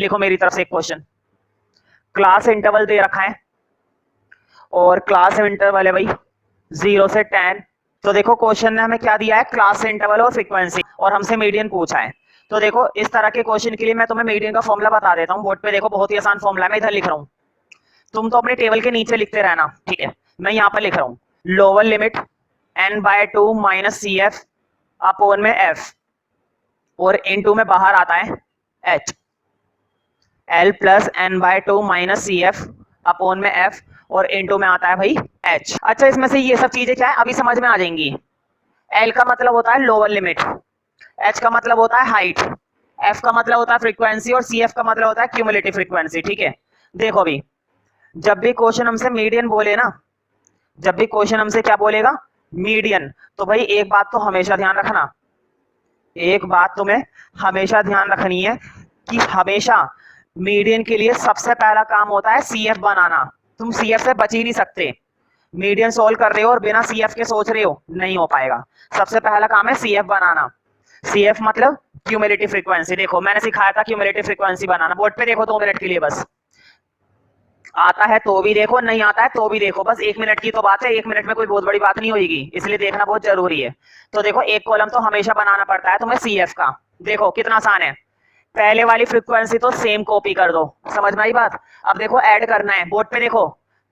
लिखो मेरी तरफ से एक क्वेश्चन। क्लास इंटरवल दे रखा है और क्लास इंटरवल है भाई 0 से 10। तो देखो क्वेश्चन ने हमें क्या दिया है, क्लास इंटरवल और फ्रीक्वेंसी, और हमसे मीडियन पूछा है। तो देखो इस तरह के क्वेश्चन के लिए मैं तुम्हें मीडियन का फॉर्मूला बता देता हूँ। बोर्ड पे देखो बहुत ही आसान फॉर्मूला है, मैं इधर लिख रहा हूँ, तुम तो अपने टेबल के नीचे लिखते रहना, ठीक है। मैं यहाँ पर लिख रहा हूँ lower limit n/2 minus C F upon में f, और इनटू में बाहर आता है h, l plus n/2 minus C F upon में f, और इनटू में आता है भाई h। अच्छा इसमें से ये सब चीजें क्या है अभी समझ में आ जाएंगी। l का मतलब होता है लोअर लिमिट, h का मतलब होता है हाइट, f का मतलब होता है फ्रीक्वेंसी, और cf का मतलब होता है क्यूमुलेटिव फ्रीक्वेंसी, ठीक है। देखो अभी जब भी क्वेश्चन हमसे मीडियन बोले ना, जब भी क्वेश्चन हमसे क्या बोलेगा मीडियन, तो भाई एक बात तो हमेशा ध्यान रखना, एक बात तुम्हें हमेशा ध्यान रखनी है कि हमेशा मीडियन के लिए सबसे पहला काम होता है सीएफ बनाना। तुम सीएफ से बच ही नहीं सकते। मीडियन सोल्व कर रहे हो और बिना सीएफ के सोच रहे हो, नहीं हो पाएगा। सबसे पहला काम है सीएफ बनाना। सीएफ मतलब क्यूमुलेटिव फ्रीक्वेंसी। देखो मैंने सिखाया था क्यूमुलेटिव फ्रीक्वेंसी बनाना, बोर्ड पे देखो 2 मिनट के लिए बस। आता है तो भी देखो, नहीं आता है तो भी देखो, बस 1 मिनट की तो बात है, 1 मिनट में कोई बहुत बड़ी बात नहीं होगी, इसलिए देखना बहुत जरूरी है। तो देखो एक कॉलम तो हमेशा बनाना पड़ता है तुम्हें सीएफ का। देखो कितना आसान है, पहले वाली फ्रीक्वेंसी तो सेम कॉपी कर दो, समझ में आई बात। अब देखो ऐड करना है, बोर्ड पे देखो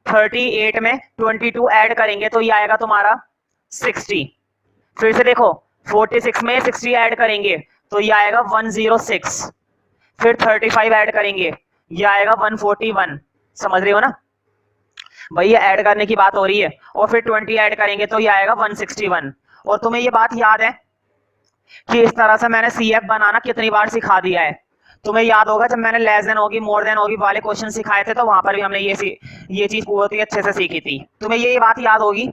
38 में 22 ऐड करेंगे तो ये आएगा तुम्हारा 60। फिर से देखो 46 में 60 ऐड करेंगे तो ये आएगा 106। फिर 35 ऐड करेंगे ये आएगा 141। समझ रहे हो ना भाई, ये ऐड करने की बात हो रही है। और फिर 20 ऐड करेंगे तो ये आएगा 161। और तुम्हें ये बात याद है कि इस तरह से मैंने सीएफ बनाना कितनी बार सिखा दिया है। तुम्हें याद होगा जब मैंने लेस देन होगी मोर देन होगी वाले क्वेश्चन सिखाए थे, तो वहां पर भी हमने ये चीज बहुत ही अच्छे से सीखी थी। तुम्हें ये बात याद होगी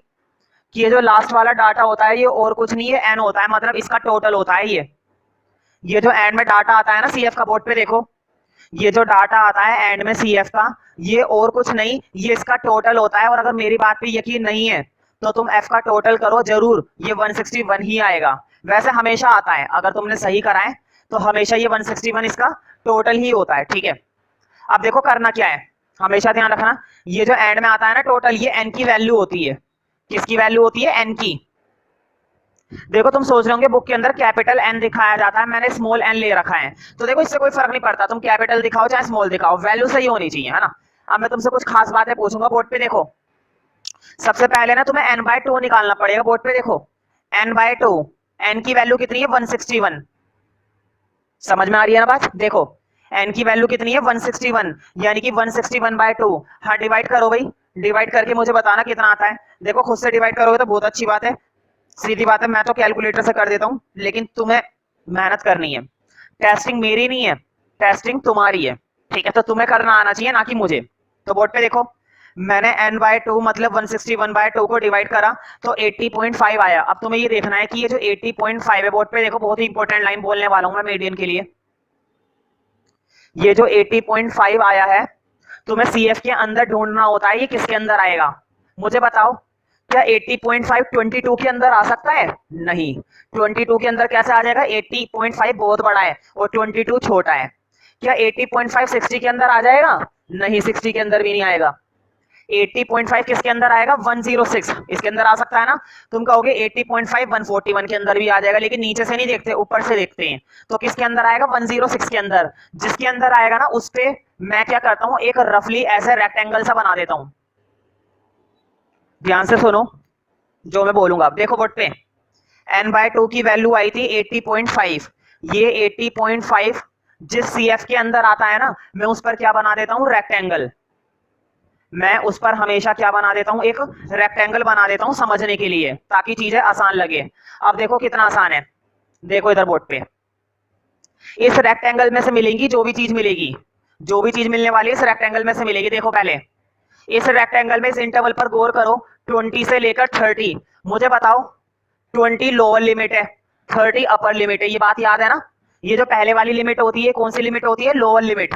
कि ये जो लास्ट वाला डाटा होता है ये और कुछ नहीं है, एन होता है, मतलब इसका टोटल होता है। ये जो एंड में डाटा आता है ना सीएफ का, बोर्ड पे देखो ये जो डाटा आता है एंड में सीएफ का, ये और कुछ नहीं, ये इसका टोटल होता है। और अगर मेरी बात पे यकीन नहीं है तो तुम एफ का टोटल करो जरूर, ये 161 ही आएगा। वैसे हमेशा आता है, अगर तुमने सही करा है तो हमेशा ये 161 इसका टोटल ही होता है, ठीक है। अब देखो करना क्या है, हमेशा ध्यान रखना, ये जो एंड में आता है ना टोटल, ये एन की वैल्यू होती है। किसकी वैल्यू होती है, एन की। देखो तुम सोच रहे होंगे बुक के अंदर कैपिटल एन दिखाया जाता है, मैंने स्मॉल एन ले रखा है। तो देखो इससे कोई फर्क नहीं पड़ता, तुम कैपिटल दिखाओ चाहे स्मॉल दिखाओ, वैल्यू सही होनी चाहिए, है ना। अब मैं तुमसे कुछ खास बातें पूछूंगा, बोर्ड पे देखो। सबसे पहले ना तुम्हें n/2 निकालना पड़ेगा, बोर्ड पे देखो n/2, n की वैल्यू कितनी है 161। समझ में आ रही है ना बात, देखो n की वैल्यू कितनी है 161, यानी कि 161/2। हाँ डिवाइड करो भाई, डिवाइड करके मुझे बताना कितना आता है। देखो खुद से डिवाइड करोगे तो बहुत अच्छी बात है, सीधी बात है, मैं तो कैलकुलेटर से कर देता हूं, लेकिन तुम्हें मेहनत करनी है। टेस्टिंग मेरी नहीं है, टेस्टिंग तुम्हारी है, ठीक है। तो तुम्हें करना आना चाहिए ना कि मुझे। तो बोर्ड पे देखो मैंने n/2 मतलब 161/2 को डिवाइड करा तो 80.5 आया। अब तुम्हें ये देखना है कि ये जो 80.5 है, बोर्ड पे देखो बहुत ही इंपॉर्टेंट लाइन बोलने वाला हूं मैं मीडियन के लिए। ये जो 80.5 आया है तुम्हें सीएफ के अंदर ढूंढना होता है, ये किसके अंदर आएगा मुझे बताओ। क्या 80.5 22 के अंदर आ सकता है, नहीं। 22 के अंदर कैसे आ जाएगा, 80.5 बहुत बड़ा है और 22 छोटा है। क्या 80.5 60 के अंदर आ जाएगा, नहीं, 60 के अंदर भी नहीं आएगा। 80.5 किसके अंदर आएगा, 106 इसके अंदर आ सकता है ना। तुम कहोगे 80.5 141 के अंदर भी आ जाएगा, लेकिन नीचे से नहीं देखते ऊपर से देखते हैं। तो किसके अंदर आएगा, 106 के अंदर। जिसके अंदर आएगा ना उस पे मैं क्या करता हूं, एक रफली ऐसे रेक्टेंगल सा बना देता हूं। ध्यान से सुनो जो मैं बोलूंगा। अब देखो बोर्ड पे n/2 की वैल्यू आई थी 80.5, ये 80.5 जिस सीएफ के अंदर आता है ना, मैं उस पर क्या बना देता हूं, रेक्टेंगल। मैं उस पर हमेशा क्या बना देता हूं, एक रेक्टेंगल बना देता हूं समझने के लिए, ताकि चीजें आसान लगे। अब देखो कितना आसान है, देखो इधर बोर्ड पे इस रेक्टेंगल में से मिलेंगी जो भी चीज मिलेगी, जो भी चीज मिलने वाली है इस रेक्टेंगल में से मिलेगी। देखो पहले इस रेक्टेंगल में इस इंटरवल पर गौर करो, 20 से लेकर 30। मुझे बताओ 20 लोअर लिमिट है, 30 अपर लिमिट है, ये बात याद है ना। ये जो पहले वाली लिमिट होती है कौन सी लिमिट होती है, लोअर लिमिट।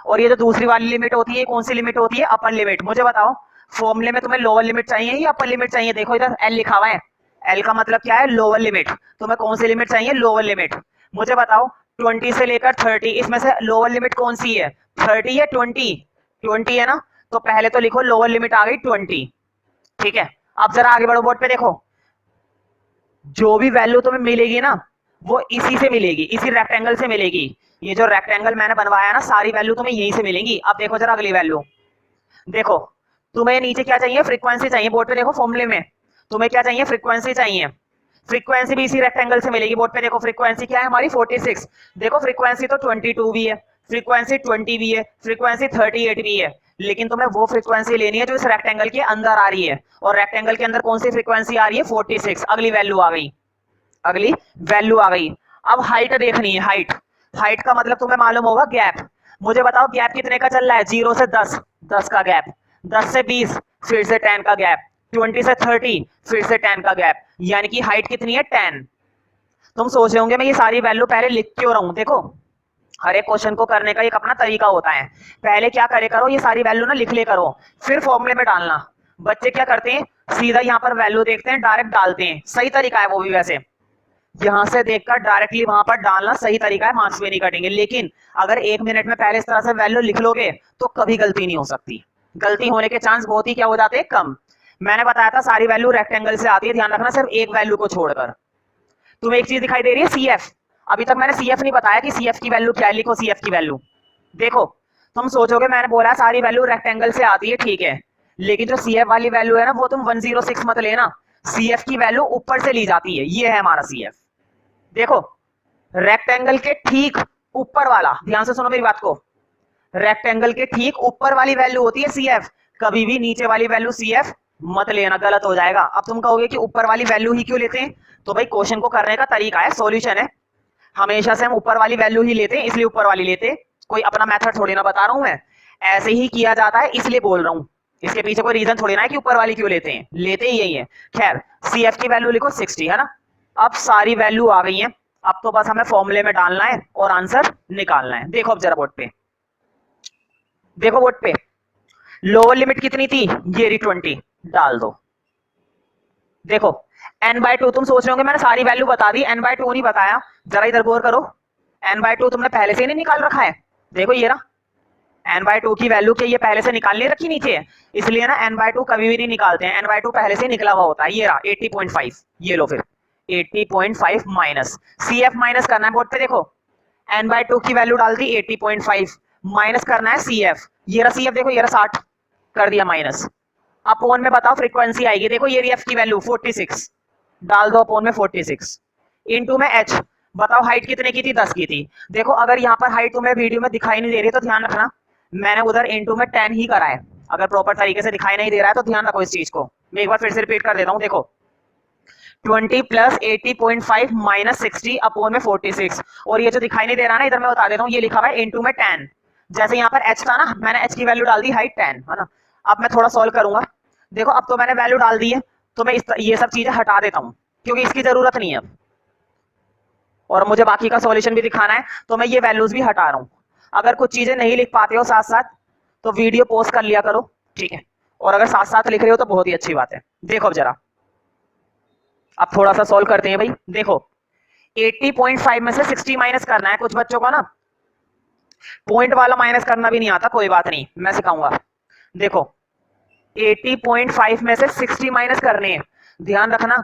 और ये जो दूसरी वाली लिमिट होती है कौन सी लिमिट होती है, अपर लिमिट। मुझे बताओ फॉर्मूले में तुम्हें लोअर लिमिट चाहिए या अपर लिमिट चाहिए। देखो इधर एल लिखा हुआ है, एल का मतलब क्या है, लोअर लिमिट। तुम्हें कौन सी लिमिट चाहिए, लोअर लिमिट। मुझे बताओ 20 से लेकर 30, इसमें से लोअर लिमिट कौन सी है? 30 या 20? 20 है ना, तो पहले तो लिखो लोअर लिमिट आ गई 20। ठीक है, अब जरा आगे बढ़ो, बोर्ड पे देखो, जो भी वैल्यू तुम्हें मिलेगी ना वो इसी से मिलेगी, इसी रेक्टेंगल से मिलेगी। ये जो रेक्टेंगल मैंने बनवाया ना, सारी वैल्यू तुम्हें यहीं से मिलेंगी। अब देखो जरा अगली वैल्यू, देखो तुम्हें नीचे क्या चाहिए? फ्रीक्वेंसी चाहिए। बोर्ड पे देखो फॉर्मूले में तुम्हें क्या चाहिए? फ्रीक्वेंसी चाहिए। फ्रीक्वेंसी भी इसी रेक्टेंगल से मिलेगी। बोर्ड पे देखो फ्रीक्वेंसी क्या है हमारी? 46। देखो फ्रीक्वेंसी तो 22 भी है, फ्रीक्वेंसी 20 भी है, फ्रीक्वेंसी 38 भी है, लेकिन तुम्हें वो फ्रीक्वेंसी लेनी है जो इस रेक्टेंगल के अंदर आ रही है, और रेक्टेंगल के अंदर कौन सी फ्रीक्वेंसी आ रही है? 46। अगली वैल्यू आ गई, अगली वैल्यू आ गई। अब हाइट देखनी है, हाइट। हाइट का मतलब तुम्हें मालूम होगा गैप। मुझे बताओ गैप कितने का चल रहा है? 0 से 10, 10 का गैप, 10 से 20 फिर से 10 का गैप, 20 से 30 फिर से 10 का गैप, यानी कि हाइट कितनी है? 10। तुम सोच रहे होंगे मैं ये सारी वैल्यू पहले लिख क्यों रहा हूं? देखो हर एक क्वेश्चन को करने का एक अपना तरीका होता है। पहले क्या करे करो, ये सारी वैल्यू ना लिख ले करो, फिर फॉर्मूले में डालना। बच्चे क्या करते हैं, सीधा यहाँ पर वैल्यू देखते हैं, डायरेक्ट डालते हैं। सही तरीका है वो भी, वैसे यहां से देखकर डायरेक्टली वहां पर डालना सही तरीका है, मार्क्स भी नहीं कटेंगे। लेकिन अगर 1 मिनट में पहले इस तरह से वैल्यू लिख लोगे तो कभी गलती नहीं हो सकती। गलती होने के चांस बहुत ही क्या हो जाते हैं? कम। मैंने बताया था सारी वैल्यू रेक्टेंगल से आती है, ध्यान रखना, सिर्फ एक वैल्यू को छोड़कर। तुम्हें एक चीज दिखाई दे रही है? सीएफ। अभी तक मैंने सीएफ नहीं बताया कि सीएफ की वैल्यू क्या है। लिखो सीएफ की वैल्यू। देखो तुम सोचोगे मैंने बोला सारी वैल्यू रेक्टेंगल से आती है, ठीक है, लेकिन जो सीएफ वाली वैल्यू है ना वो तुम 106 मत लेना। सीएफ की वैल्यू ऊपर से ली जाती है, ये है हमारा सीएफ। देखो रेक्टेंगल के ठीक ऊपर वाला, ध्यान से सुनो मेरी बात को, रेक्टेंगल के ठीक ऊपर वाली वैल्यू होती है सीएफ। कभी भी नीचे वाली वैल्यू सीएफ मत लेना, गलत हो जाएगा। अब तुम कहोगे कि ऊपर वाली वैल्यू ही क्यों लेते हैं? तो भाई क्वेश्चन को करने का तरीका है, सॉल्यूशन है। हमेशा से हम ऊपर वाली वैल्यू ही लेते हैं, इसलिए ऊपर वाली लेते हैं। कोई अपना मेथड थोड़ी ना बता रहा हूं मैं, ऐसे ही किया जाता है इसलिए बोल रहा हूं। इसके पीछे कोई रीजन थोड़ी ना है कि ऊपर वाली क्यों लेते हैं, लेते ही यही है। खैर सीएफ की वैल्यू लिखो 60, है ना। अब सारी वैल्यू आ गई है, अब तो बस हमें फॉर्मूले में डालना है और आंसर निकालना है। देखो अब जरा बोर्ड पे देखो, बोर्ड पे लोअर लिमिट कितनी थी? ये रही 20, डाल दो। देखो n/2, तुम सोच रहे होंगे मैंने सारी वैल्यू बता दी, n/2 नहीं बताया। जरा इधर गौर करो, n/2 तुमने पहले से ही नहीं निकाल रखा है? देखो ये रहा n/2 की वैल्यू के, ये पहले से निकालने रखी नीचे, इसलिए ना n/2 कभी भी नहीं निकालते हैं, n/2 पहले से निकला हुआ होता है। ये रहा 80.5, ये लो फिर 80.5 माइनस CF माइनस करना है। बोर्ड पे देखो n/2 की वैल्यू डाल दी 80.5, माइनस करना है CF। ये रहा CF, देखो ये रहा 60, कर दिया माइनस। अपोन में बताओ फ्रीक्वेंसी आएगी, देखो ये रही F की वैल्यू 46, डाल दो अपोन में 46, इनटू में H। बताओ हाइट कितने की थी? 10 की थी। देखो अगर यहाँ पर हाइट तुम्हें वीडियो में दिखाई नहीं दे रही तो ध्यान रखना, मैंने उधर इनटू में 10 ही करा है। अगर प्रॉपर तरीके से दिखाई नहीं दे रहा है तो ध्यान रखो इस चीज को। मैं एक बार फिर से रिपीट कर देता हूँ, देखो 20 प्लस 80.5 माइनस 60 अपोन में 46, और ये जो दिखाई नहीं दे रहा ना इधर मैं बता देता हूँ, ये लिखा हुआ है इनटू में 10। जैसे यहाँ पर H था ना, मैंने H की वैल्यू डाल दी हाइट 10, है ना। अब मैं थोड़ा सॉल्व करूंगा। देखो अब तो मैंने वैल्यू डाल दी है, तो मैं ये सब चीजें हटा देता हूँ क्योंकि इसकी जरूरत नहीं है अब, और मुझे बाकी का सॉल्यूशन भी दिखाना है, तो मैं ये वैल्यूज भी हटा रहा हूँ। अगर कुछ चीजें नहीं लिख पाते हो साथ साथ तो वीडियो पॉज कर लिया करो, ठीक है, और अगर साथ साथ लिख रहे हो तो बहुत ही अच्छी बात है। देखो अब जरा, अब थोड़ा सा सॉल्व करते हैं भाई। देखो 80.5 में से 60 माइनस करना है। कुछ बच्चों को ना पॉइंट वाला माइनस करना भी नहीं आता, कोई बात नहीं मैं सिखाऊंगा। देखो 80.5 में से 60 माइनस करने हैं, ध्यान रखना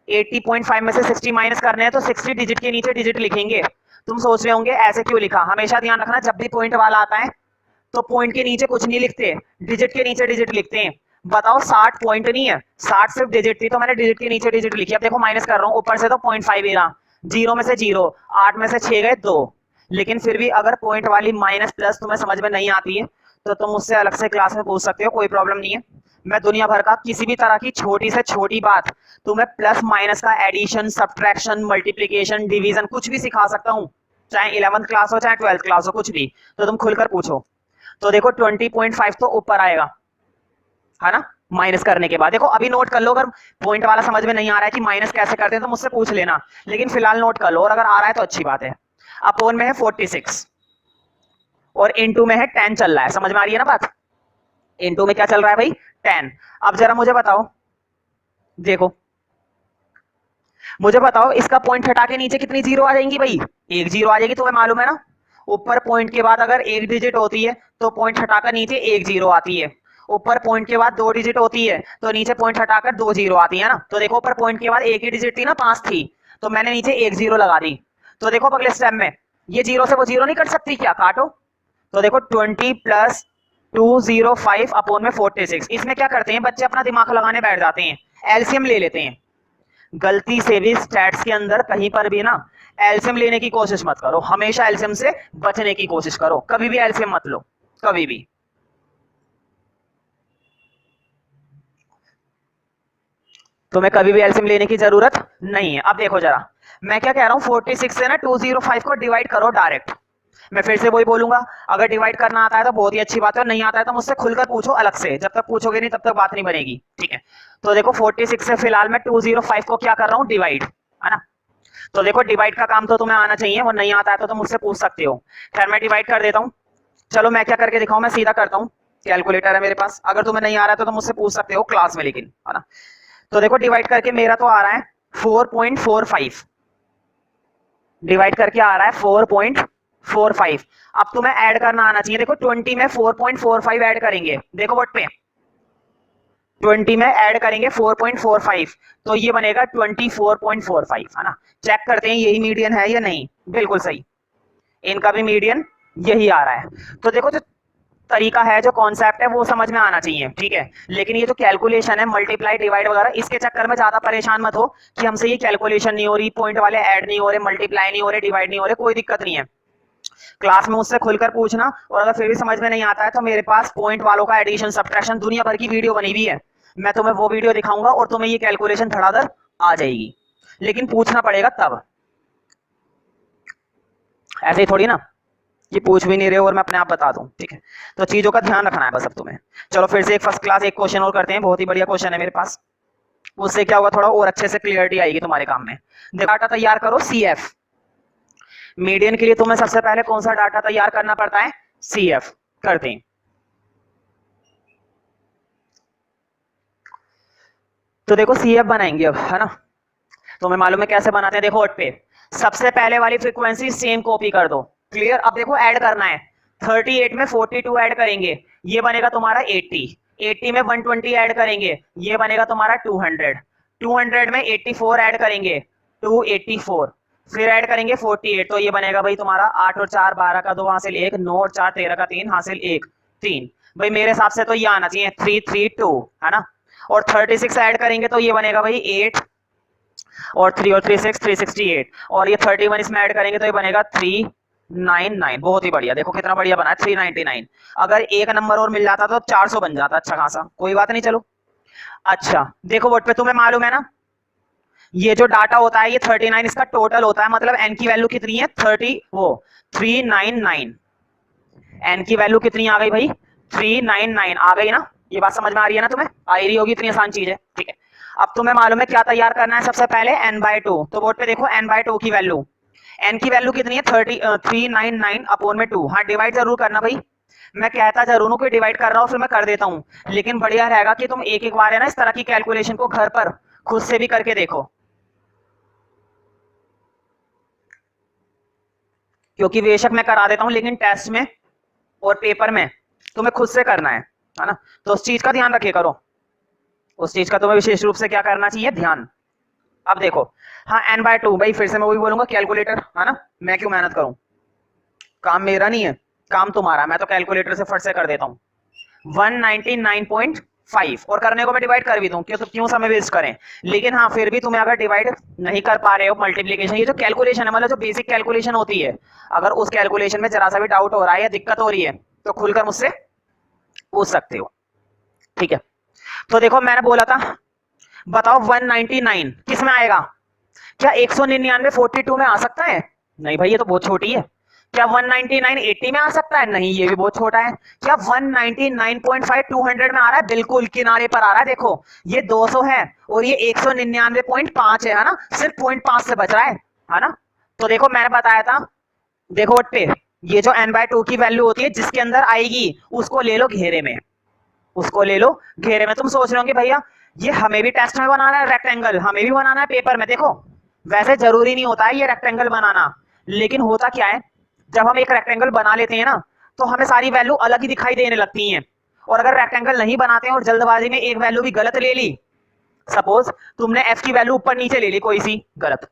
80.5 में से 60 माइनस करने हैं तो 60 डिजिट के नीचे डिजिट लिखेंगे। तुम सोच रहे होंगे ऐसे क्यों लिखा, हमेशा ध्यान रखना जब भी पॉइंट वाला आता है तो पॉइंट के नीचे कुछ नहीं लिखते, डिजिट के नीचे डिजिट लिखते हैं। बताओ 60 पॉइंट नहीं है, 60 सिर्फ डिजिट थी, तो मैंने डिजिट के नीचे डिजिट लिखी। अब देखो माइनस कर रहा हूँ ऊपर से तो 0.5 ही रहा, 0 में से 0, 8 में से 6 गए 2। लेकिन फिर भी अगर पॉइंट वाली माइनस प्लस तुम्हें समझ में नहीं आती है तो तुम मुझसे अलग से क्लास में पूछ सकते हो, कोई प्रॉब्लम नहीं है। मैं दुनिया भर का किसी भी तरह की छोटी से छोटी बात तुम्हें प्लस माइनस का एडिशन, सब्ट्रैक्शन, मल्टीप्लिकेशन, डिवीजन कुछ भी सिखा सकता हूँ, चाहे 11th क्लास हो चाहे 12th क्लास हो, कुछ भी, तो तुम खुलकर पूछो। तो देखो 20.5 तो ऊपर आएगा, है ना, माइनस करने के बाद। देखो अभी नोट कर लो, अगर पॉइंट वाला समझ में नहीं आ रहा है कि माइनस कैसे करते हैं तो मुझसे पूछ लेना, लेकिन फिलहाल नोट कर लो, और अगर आ रहा है तो अच्छी बात है। अपोन में है 46 और इनटू में है 10 चल रहा है, समझ में आ रही है ना बात। इनटू में क्या चल रहा है भाई? 10। अब जरा मुझे बताओ, देखो मुझे बताओ इसका पॉइंट हटा के नीचे कितनी जीरो आ जाएंगी भाई? एक जीरो आ जाएगी, तुम्हें मालूम है ना। ऊपर पॉइंट के बाद अगर एक डिजिट होती है तो पॉइंट हटाकर नीचे एक जीरो आती है। ऊपर पॉइंट के बाद दो डिजिट होती है तो नीचे पॉइंट हटाकर दो जीरो आती है ना। तो देखो ऊपर पॉइंट के बाद एक ही डिजिट थी ना, 5 थी, तो मैंने नीचे एक जीरो लगा दी। तो देखो अगले स्टेप में ये जीरो से वो जीरो नहीं कट सकती क्या? काटो। तो देखो 20 प्लस 205 अपॉन में 46। इसमें क्या करते हैं बच्चे, अपना दिमाग लगाने बैठ जाते हैं, एलसीएम ले लेते हैं। गलती से भी स्टैट्स के अंदर कहीं पर भी ना एलसीएम लेने की कोशिश मत करो, हमेशा एलसीएम से बचने की कोशिश करो, कभी भी एलसीएम मत लो, कभी भी। तुम्हें कभी भी एलसीएम लेने की जरूरत नहीं है। अब देखो जरा मैं क्या कह रहा हूं, 46 से ना 205 को डिवाइड करो डायरेक्ट। मैं फिर से वही बोलूंगा, अगर डिवाइड करना आता है तो बहुत ही अच्छी बात है, नहीं आता है तो मुझसे खुलकर पूछो अलग से, जब तक पूछोगे नहीं तब तक बात नहीं बनेगी, ठीक है। तो देखो 46 से फिलहाल मैं 205 को क्या कर रहा हूँ, डिवाइड, है ना। तो देखो डिवाइड का काम तो तुम्हें आना चाहिए, वो नहीं आता है तो तुम मुझसे पूछ सकते हो। खैर मैं डिवाइड कर देता हूँ। चलो मैं क्या करके दिखाऊं, मैं सीधा करता हूँ, कैलकुलेटर है मेरे पास, अगर तुम्हें नहीं आ रहा है तो तुम मुझसे पूछ सकते हो क्लास में, लेकिन, है ना। तो देखो डिवाइड करके मेरा तो आ रहा है 4.45, डिवाइड करके आ रहा है 4.45। अब तुम्हें ऐड करना आना चाहिए। देखो 20 में 4.45 ऐड करेंगे, देखो व्हाट पे 20 में ऐड करेंगे 4.45, तो ये बनेगा 24.45, है ना। चेक करते हैं यही मीडियन है या नहीं। बिल्कुल सही, इनका भी मीडियन यही आ रहा है। तो देखो जो तरीका है, जो कॉन्सेप्ट है, वो समझ में आना चाहिए, ठीक है। लेकिन ये जो कैलकुलेशन है, मल्टीप्लाई डिवाइड वगैरह, इसके चक्कर में ज्यादा परेशान मत हो कि हमसे ये कैलकुलेशन नहीं हो रही, पॉइंट वाले ऐड नहीं हो रहे, मल्टीप्लाई नहीं हो रहे, डिवाइड नहीं हो रहे, कोई दिक्कत नहीं है। क्लास में मुझसे खुलकर पूछना, और अगर फिर भी समझ में नहीं आता है तो मेरे पास पॉइंट वालों का एडिशन सब्ट्रैक्शन दुनिया भर की वीडियो बनी हुई है, मैं तुम्हें वो वीडियो दिखाऊंगा और तुम्हें ये कैलकुलेशन धड़ाधड़ आ जाएगी। लेकिन पूछना पड़ेगा तब, ऐसे ही थोड़ी ना ये पूछ भी नहीं रहे और मैं अपने आप बता दूं, ठीक है। तो चीजों का ध्यान रखना है बस अब तुम्हें। चलो फिर से एक फर्स्ट क्लास एक क्वेश्चन और करते हैं, बहुत ही बढ़िया क्वेश्चन है मेरे पास। उससे क्या होगा, थोड़ा और अच्छे से क्लियरिटी आएगी तुम्हारे काम में। डाटा तैयार करो सीएफ। मीडियन के लिए तुम्हें सबसे पहले कौन सा डाटा तैयार करना पड़ता है, सीएफ। करते हैं। तो देखो सीएफ बनाएंगे अब, है ना। तुम्हें मालूम है कैसे बनाते हैं, देखो पे सबसे पहले वाली फ्रीक्वेंसी सेम कॉपी कर दो, क्लियर। अब देखो ऐड करना है, 38 में 42 ऐड करेंगे, ये बनेगा तुम्हारा 80, 80 में 120 ऐड करेंगे, ये बनेगा तुम्हारा 200, 200 में 84 ऐड करेंगे, 284, फिर ऐड करेंगे 48, तो ये बनेगा भाई तुम्हारा 8 और 4 12 का 2 हासिल 1, 9 और 4 13 का 3 हासिल 1 3। भाई मेरे हिसाब से तो ये आना चाहिए 332, है ना। और 36 ऐड करेंगे तो ये बनेगा भाई 8, और 3 और 3 6 368, और ये 31 इसमें ऐड करेंगे तो ये बनेगा 399। बहुत ही बढ़िया, देखो कितना बढ़िया बना है 399। अगर एक नंबर और मिल जाता तो 400 बन जाता, अच्छा खासा, कोई बात नहीं। चलो अच्छा देखो बोर्ड पे तुम्हें मालूम है ना, ये जो डाटा होता है ये 39 इसका टोटल होता है, मतलब एन की वैल्यू कितनी है 399। एन की वैल्यू कितनी आ गई भाई, 399 आ गई ना। ये बात समझ में आ रही है ना तुम्हें, आ रही होगी, इतनी आसान चीज है, ठीक है। अब तुम्हें मालूम है क्या तैयार करना है, सबसे पहले n/2। तो बोर्ड पे देखो n/2 की वैल्यू, एन की वैल्यू कितनी है 399 अपॉन में 2। हाँ डिवाइड जरूर करना भाई, मैं कहता जरूर हूँ कि डिवाइड कर रहा हूँ फिर मैं कर देता हूँ, लेकिन बढ़िया रहेगा कि तुम एक एक बार है ना इस तरह की कैलकुलेशन को घर पर खुद से भी करके देखो, क्योंकि बेशक मैं करा देता हूँ लेकिन टेस्ट में और पेपर में तुम्हें खुद से करना है ना। तो उस चीज का ध्यान रखे करो, उस चीज का तुम्हें विशेष रूप से क्या करना चाहिए, ध्यान। अब देखो हाँ n/2, भाई फिर से मैं वही बोलूंगा कैलकुलेटर, है ना। मैं क्यों मेहनत करूं, काम मेरा नहीं है, काम तुम्हारा, मैं तो कैलकुलेटर से फट से कर देता हूँ। 199.5, और करने को मैं डिवाइड कर भी दूं, क्यों तो क्यों समय वेस्ट करें। लेकिन हाँ फिर भी तुम्हें अगर डिवाइड नहीं कर पा रहे हो, मल्टीप्लीकेशन, ये जो कैलकुलेशन है, मतलब जो बेसिक कैलकुलेशन होती है, अगर उस कैलकुलेशन में जरा सा भी डाउट हो रहा है या दिक्कत हो रही है तो खुलकर मुझसे पूछ सकते हो, ठीक है। तो देखो मैंने बोला था, बताओ 199 किस में आएगा, क्या 199 42 में आ सकता है, नहीं भाई ये तो बहुत छोटी है। क्या 199 80 में आ सकता है, नहीं ये भी बहुत छोटा है। क्या 199.5 200 में आ रहा है, बिल्कुल किनारे पर आ रहा है। देखो ये 200 है और ये 199.5 है ना, सिर्फ 0.5 से बच रहा है ना। तो देखो मैंने बताया था, देखो वट पे ये जो n/2 की वैल्यू होती है जिसके अंदर आएगी उसको ले लो घेरे में, उसको ले लो घेरे में। तुम सोच रहे होंगे भैया ये हमें भी टेस्ट में बनाना है रेक्टेंगल, हमें भी बनाना है पेपर में, देखो वैसे जरूरी नहीं होता है ये रेक्टेंगल बनाना, लेकिन होता क्या है, जब हम एक रेक्टेंगल बना लेते हैं ना तो हमें सारी वैल्यू अलग ही दिखाई देने लगती हैं। और अगर रेक्टेंगल नहीं बनाते हैं और जल्दबाजी में एक वैल्यू भी गलत ले ली, सपोज तुमने एफ की वैल्यू ऊपर नीचे ले ली कोई सी गलत,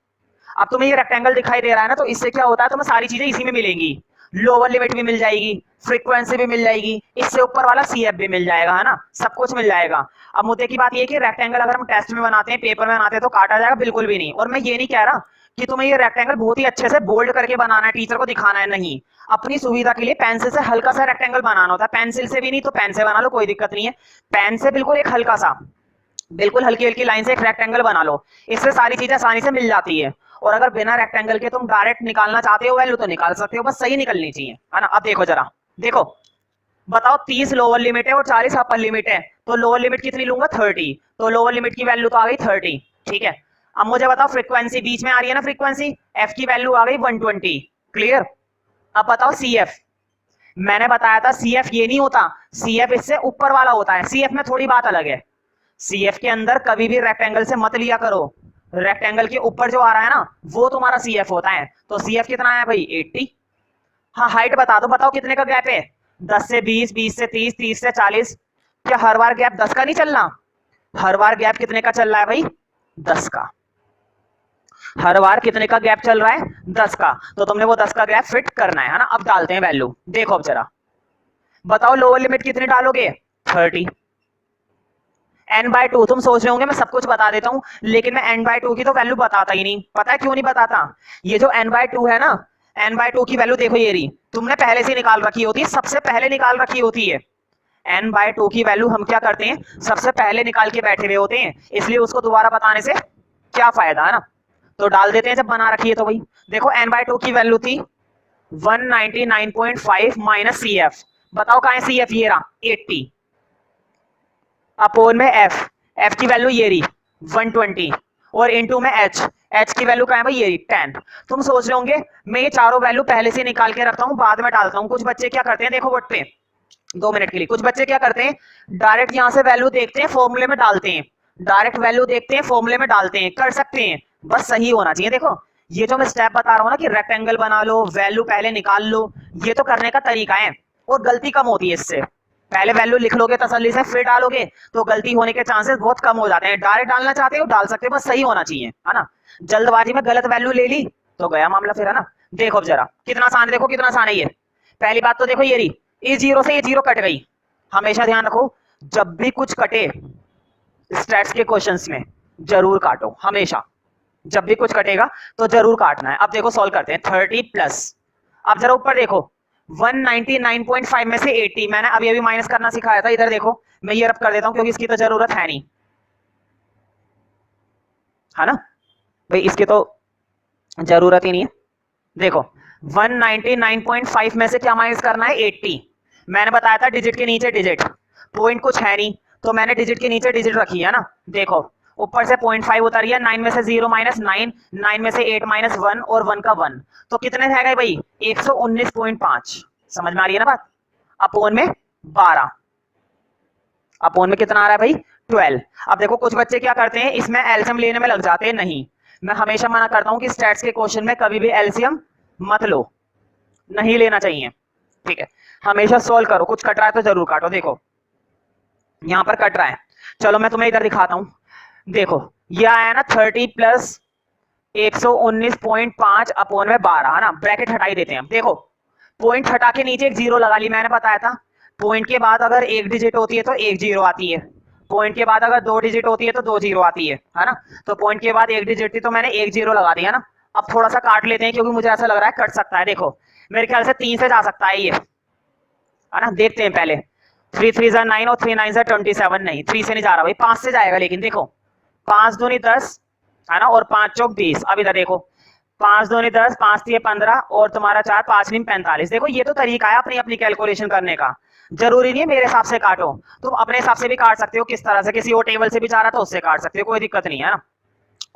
अब तुम्हें ये रेक्टेंगल दिखाई दे रहा है ना, तो इससे क्या होता है, तुम्हें सारी चीजें इसी में मिलेंगी, लोअर लिमिट भी मिल जाएगी, फ्रीक्वेंसी भी मिल जाएगी, इससे ऊपर वाला सीएफ भी मिल जाएगा, है ना, सब कुछ मिल जाएगा। अब मुद्दे की बात ये है कि रेक्टेंगल अगर हम टेस्ट में बनाते हैं, पेपर में बनाते हैं, तो काटा जाएगा, बिल्कुल भी नहीं। और मैं ये नहीं कह रहा कि तुम्हें ये रेक्टेंगल बहुत ही अच्छे से बोल्ड करके बनाना है, टीचर को दिखाना है, नहीं, अपनी सुविधा के लिए पेंसिल से हल्का सा रेक्टेंगल बनाना होता है, पेंसिल से भी नहीं तो पेन से बना लो, कोई दिक्कत नहीं है। पेन से बिल्कुल एक हल्का सा, बिल्कुल हल्की हल्की लाइन से एक रेक्टेंगल बना लो, इससे सारी चीजें आसानी से मिल जाती है। और अगर बिना रेक्टेंगल के तुम डायरेक्ट निकालना चाहते हो वैल्यू तो निकाल सकते हो, बस सही निकलनी चाहिए, है ना। अब देखो जरा, देखो बताओ 30 लोअर लिमिट है और 40 अपर लिमिट है, तो लोअर लिमिट कितनी लूंगा 30, तो लोअर लिमिट की वैल्यू तो आ गई 30, ठीक है। अब मुझे बताओ फ्रीक्वेंसी बीच में आ रही है ना, फ्रीक्वेंसी एफ की वैल्यू आ गई 120, क्लियर। अब बताओ सी एफ, मैंने बताया था सी एफ ये नहीं होता, सी एफ इससे ऊपर वाला होता है, सी एफ में थोड़ी बात अलग है, सीएफ के अंदर कभी भी रेक्टेंगल से मत लिया करो, रेक्टेंगल के ऊपर जो आ रहा है ना वो तुम्हारा सीएफ होता है। तो सीएफ कितना है भाई 80। हाँ हाइट बता दो, बताओ कितने का गैप है, 10 से 20, 20 से 30, 30 से 40। क्या हर बार गैप 10 का नहीं चलना, हर बार गैप कितने का चल रहा है भाई 10 का, हर बार कितने का गैप चल रहा है 10 का, तो तुमने वो 10 का गैप फिट करना है ना। अब डालते हैं वैल्यू, देखो अब जरा बताओ लोअर लिमिट कितनी डालोगे 30, n/2, तुम सोच रहे होंगे मैं सब कुछ बता देता हूं, लेकिन मैं n/2 की तो वैल्यू बताता ही नहीं, पता है क्यों नहीं बताता, ये जो n/2 है ना, n/2 की वैल्यू देखो ये रही, तुमने पहले से निकाल रखी होती है, सबसे पहले निकाल रखी होती है। n/2 की वैल्यू हम क्या करते हैं, सबसे पहले निकाल के बैठे हुए होते हैं, इसलिए उसको दोबारा बताने से क्या फायदा, है ना। तो डाल देते हैं जब बना रखी है तो भाई देखो n/2 की वैल्यू थी 199.5 माइनस सी एफ, बताओ कहां है सी एफ, ये रहा 80 अपोन में एफ, एफ की वैल्यू ये रही 120 और इनटू में एच, एच की वैल्यू क्या है भाई ये रही 10। तुम सोच रहे होंगे मैं ये चारों वैल्यू पहले से निकाल के रखता हूँ बाद में डालता हूँ, कुछ बच्चे क्या करते हैं देखो बोर्ड पे 2 मिनट के लिए, कुछ बच्चे क्या करते हैं डायरेक्ट यहाँ से वैल्यू देखते हैं फॉर्मूले में डालते हैं, डायरेक्ट वैल्यू देखते हैं फॉर्मूले में डालते हैं, कर सकते हैं, बस सही होना चाहिए। देखो ये जो मैं स्टेप बता रहा हूँ ना कि रेक्टेंगल बना लो वैल्यू पहले निकाल लो, ये तो करने का तरीका है और गलती कम होती है इससे, पहले वैल्यू लिख लोगे तसल्ली से फिर डालोगे तो गलती होने के चांसेस बहुत कम हो जाते हैं। डायरेक्ट डालना चाहते हो डाल सकते हो, बस सही होना चाहिए, है ना। जल्दबाजी में गलत वैल्यू ले ली तो गया मामला फिर, है ना। देखो जरा कितना आसान, देखो कितना आसान है ये। पहली बात तो देखो ये रही, इस जीरो से ये जीरो कट गई, हमेशा ध्यान रखो जब भी कुछ कटे स्टैट्स के क्वेश्चंस में जरूर काटो, हमेशा जब भी कुछ कटेगा तो जरूर काटना है। अब देखो सॉल्व करते हैं 30 प्लस, अब जरा ऊपर देखो 199.5 में से 80, मैंने अभी अभी माइनस करना सिखाया था, इधर देखो मैं ये रब कर देता हूं क्योंकि इसकी तो जरूरत है नहीं, है ना भाई, इसकी तो जरूरत ही नहीं है। देखो 199.5 में से क्या माइनस करना है 80, मैंने बताया था डिजिट के नीचे डिजिट, पॉइंट कुछ है नहीं तो मैंने डिजिट के नीचे डिजिट रखी है ना। देखो ऊपर से 0.5 उतर गया, 9 में से 0 माइनस 9, 9 में से 8 माइनस 1 और 1 का 1, तो कितने रह गए भाई 119.5, समझ में आ रही है ना बात। अपोन में 12, अपोन में कितना आ रहा है भाई 12। अब देखो कुछ बच्चे क्या करते हैं इसमें एलसीएम लेने में लग जाते हैं, नहीं, मैं हमेशा मना करता हूं कि स्टैट्स के क्वेश्चन में कभी भी एलसीएम मत लो, नहीं लेना चाहिए, ठीक है। हमेशा सोल्व करो, कुछ कट रहा है तो जरूर काटो, देखो यहां पर कट रहा है, चलो मैं तुम्हें इधर दिखाता हूं, देखो ये आया ना 30 प्लस 119.5 अपोन में 12, है ना, ब्रैकेट हटाई देते हैं। देखो पॉइंट हटा के नीचे एक जीरो लगा ली, मैंने बताया था पॉइंट के बाद अगर एक डिजिट होती है तो एक जीरो आती है, पॉइंट के बाद अगर 2 डिजिट होती है तो 2 जीरो आती है ना। तो पॉइंट के बाद एक डिजिट थी तो मैंने एक जीरो लगा दिया ना। अब थोड़ा सा काट लेते हैं क्योंकि मुझे ऐसा लग रहा है कट सकता है, देखो मेरे ख्याल से 3 से जा सकता है ये, है ना, देखते हैं पहले। 3 3 जा 9 और 3 9 जा 27, नहीं 3 से नहीं जा रहा भाई, 5 से जाएगा, लेकिन देखो 5 दूनी 10, है ना, और 5 चौक 20, अब इधर देखो 5 दूनी 10, 5 3 15 और तुम्हारा 4 5 नहीं 45। देखो ये तो तरीका है अपनी अपनी कैलकुलेशन करने का, जरूरी नहीं है मेरे हिसाब से काटो, तुम अपने हिसाब से भी काट सकते हो, किस तरह से किसी और टेबल से भी जा रहा तो उससे काट सकते हो, कोई दिक्कत नहीं है ना,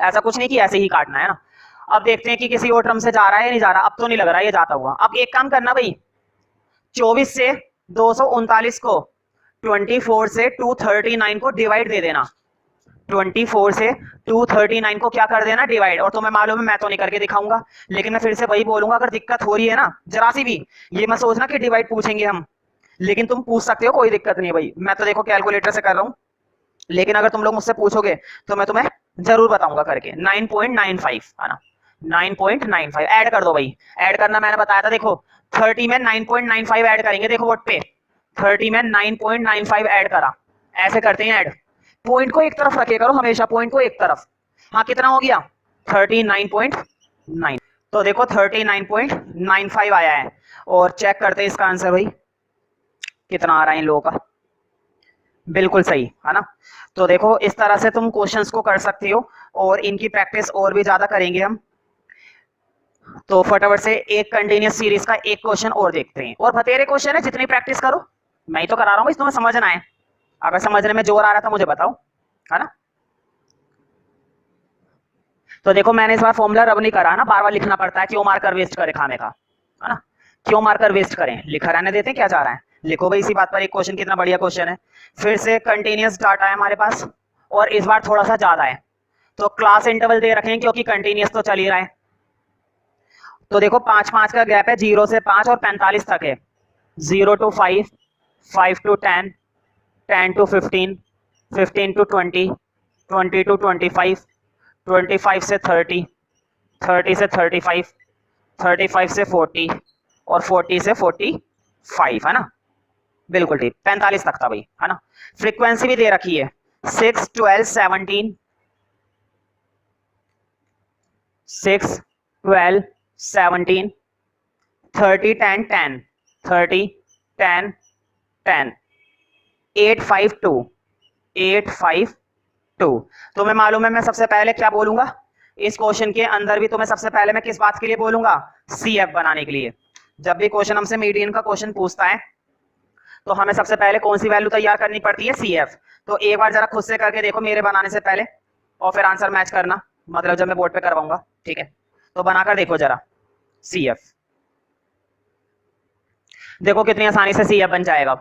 ऐसा कुछ नहीं कि ऐसे ही काटना है ना। अब देखते हैं कि किसी और टर्म से जा रहा है या नहीं जा रहा, अब तो नहीं लग रहा है ये जाता हुआ। अब एक काम करना भाई 24 से 239 को 24 से 239 को डिवाइड दे देना, 24 से 239 को क्या कर देना, डिवाइड। और तुम्हें मालूम है मैं तो नहीं करके दिखाऊंगा, लेकिन मैं फिर से वही बोलूंगा, अगर दिक्कत हो रही है ना जरा सी भी, ये मत सोचना कि डिवाइड पूछेंगे हम, लेकिन तुम पूछ सकते हो, कोई दिक्कत नहीं है भाई। मैं तो देखो कैलकुलेटर से कर रहा हूँ, लेकिन अगर तुम लोग मुझसे पूछोगे तो मैं तुम्हें जरूर बताऊंगा करके। 9.95 है ना, 9.95 ऐड कर दो भाई। ऐड करना मैंने बताया था, देखो 30 में 9.95 ऐड करेंगे, देखो बोर्ड पे 30 में 9.95 ऐड करा, ऐसे करते हैं ऐड। पॉइंट को एक तरफ रखे करो हमेशा, पॉइंट को एक तरफ। हाँ कितना हो गया, 39.9। तो देखो 39.95 आया है, और चेक करते हैं इसका आंसर भाई कितना आ रहा है इन लोगों का। बिल्कुल सही है ना। तो देखो इस तरह से तुम क्वेश्चंस को कर सकते हो, और इनकी प्रैक्टिस और भी ज्यादा करेंगे हम। तो फटाफट से एक कंटिन्यूस सीरीज का एक क्वेश्चन और देखते हैं, और बतेरे क्वेश्चन है, जितनी प्रैक्टिस करो। मैं ही तो करा रहा हूँ, इस तुम्हें समझना है, अगर समझने में जोर आ रहा था मुझे बताओ, है ना। तो देखो मैंने इस बार फॉर्मूला रब नहीं करा ना, बार बार लिखना पड़ता है, क्यों मार्कर वेस्ट करे खाने का, है ना। क्यों मार्कर वेस्ट करें, लिखा रहने देते हैं, क्या जा रहा है, लिखो भाई इसी बात पर एक क्वेश्चन, कितना बढ़िया क्वेश्चन है। फिर से कंटिन्यूस डाटा है हमारे पास, और इस बार थोड़ा सा ज्यादा है। तो क्लास इंटरवल दे रखे हैं, क्योंकि कंटिन्यूस तो चल ही रहा है। तो देखो 5-5 का गैप है, 0 से 5 और 45 तक है। 0 to 5, 5 to 10, 10 to 15, 15 to 20, 20 to 25, 25 से 30, 30 से 35, 35 से 40, और 40 से 45, है ना। बिल्कुल ठीक, 45 तक था भाई, है ना। फ्रीक्वेंसी भी दे रखी है, 6, 12, 17, 6, 12, 17, 30, 10, 10, 30, 10, 10, 8, 5, 2, 8, 5, 2। तुम्हें मालूम है मैं सबसे पहले क्या बोलूंगा, इस क्वेश्चन के अंदर भी तुम्हें सबसे पहले मैं किस बात के लिए बोलूंगा, सीएफ बनाने के लिए। जब भी क्वेश्चन हमसे मीडियन का क्वेश्चन पूछता है, तो हमें सबसे पहले कौन सी वैल्यू तैयार करनी पड़ती है, सीएफ। तो एक बार जरा खुद से करके देखो मेरे बनाने से पहले, और फिर आंसर मैच करना, मतलब जब मैं बोर्ड पे करवाऊंगा, ठीक है। तो बनाकर देखो जरा सीएफ, देखो कितनी आसानी से सीएफ बन जाएगा।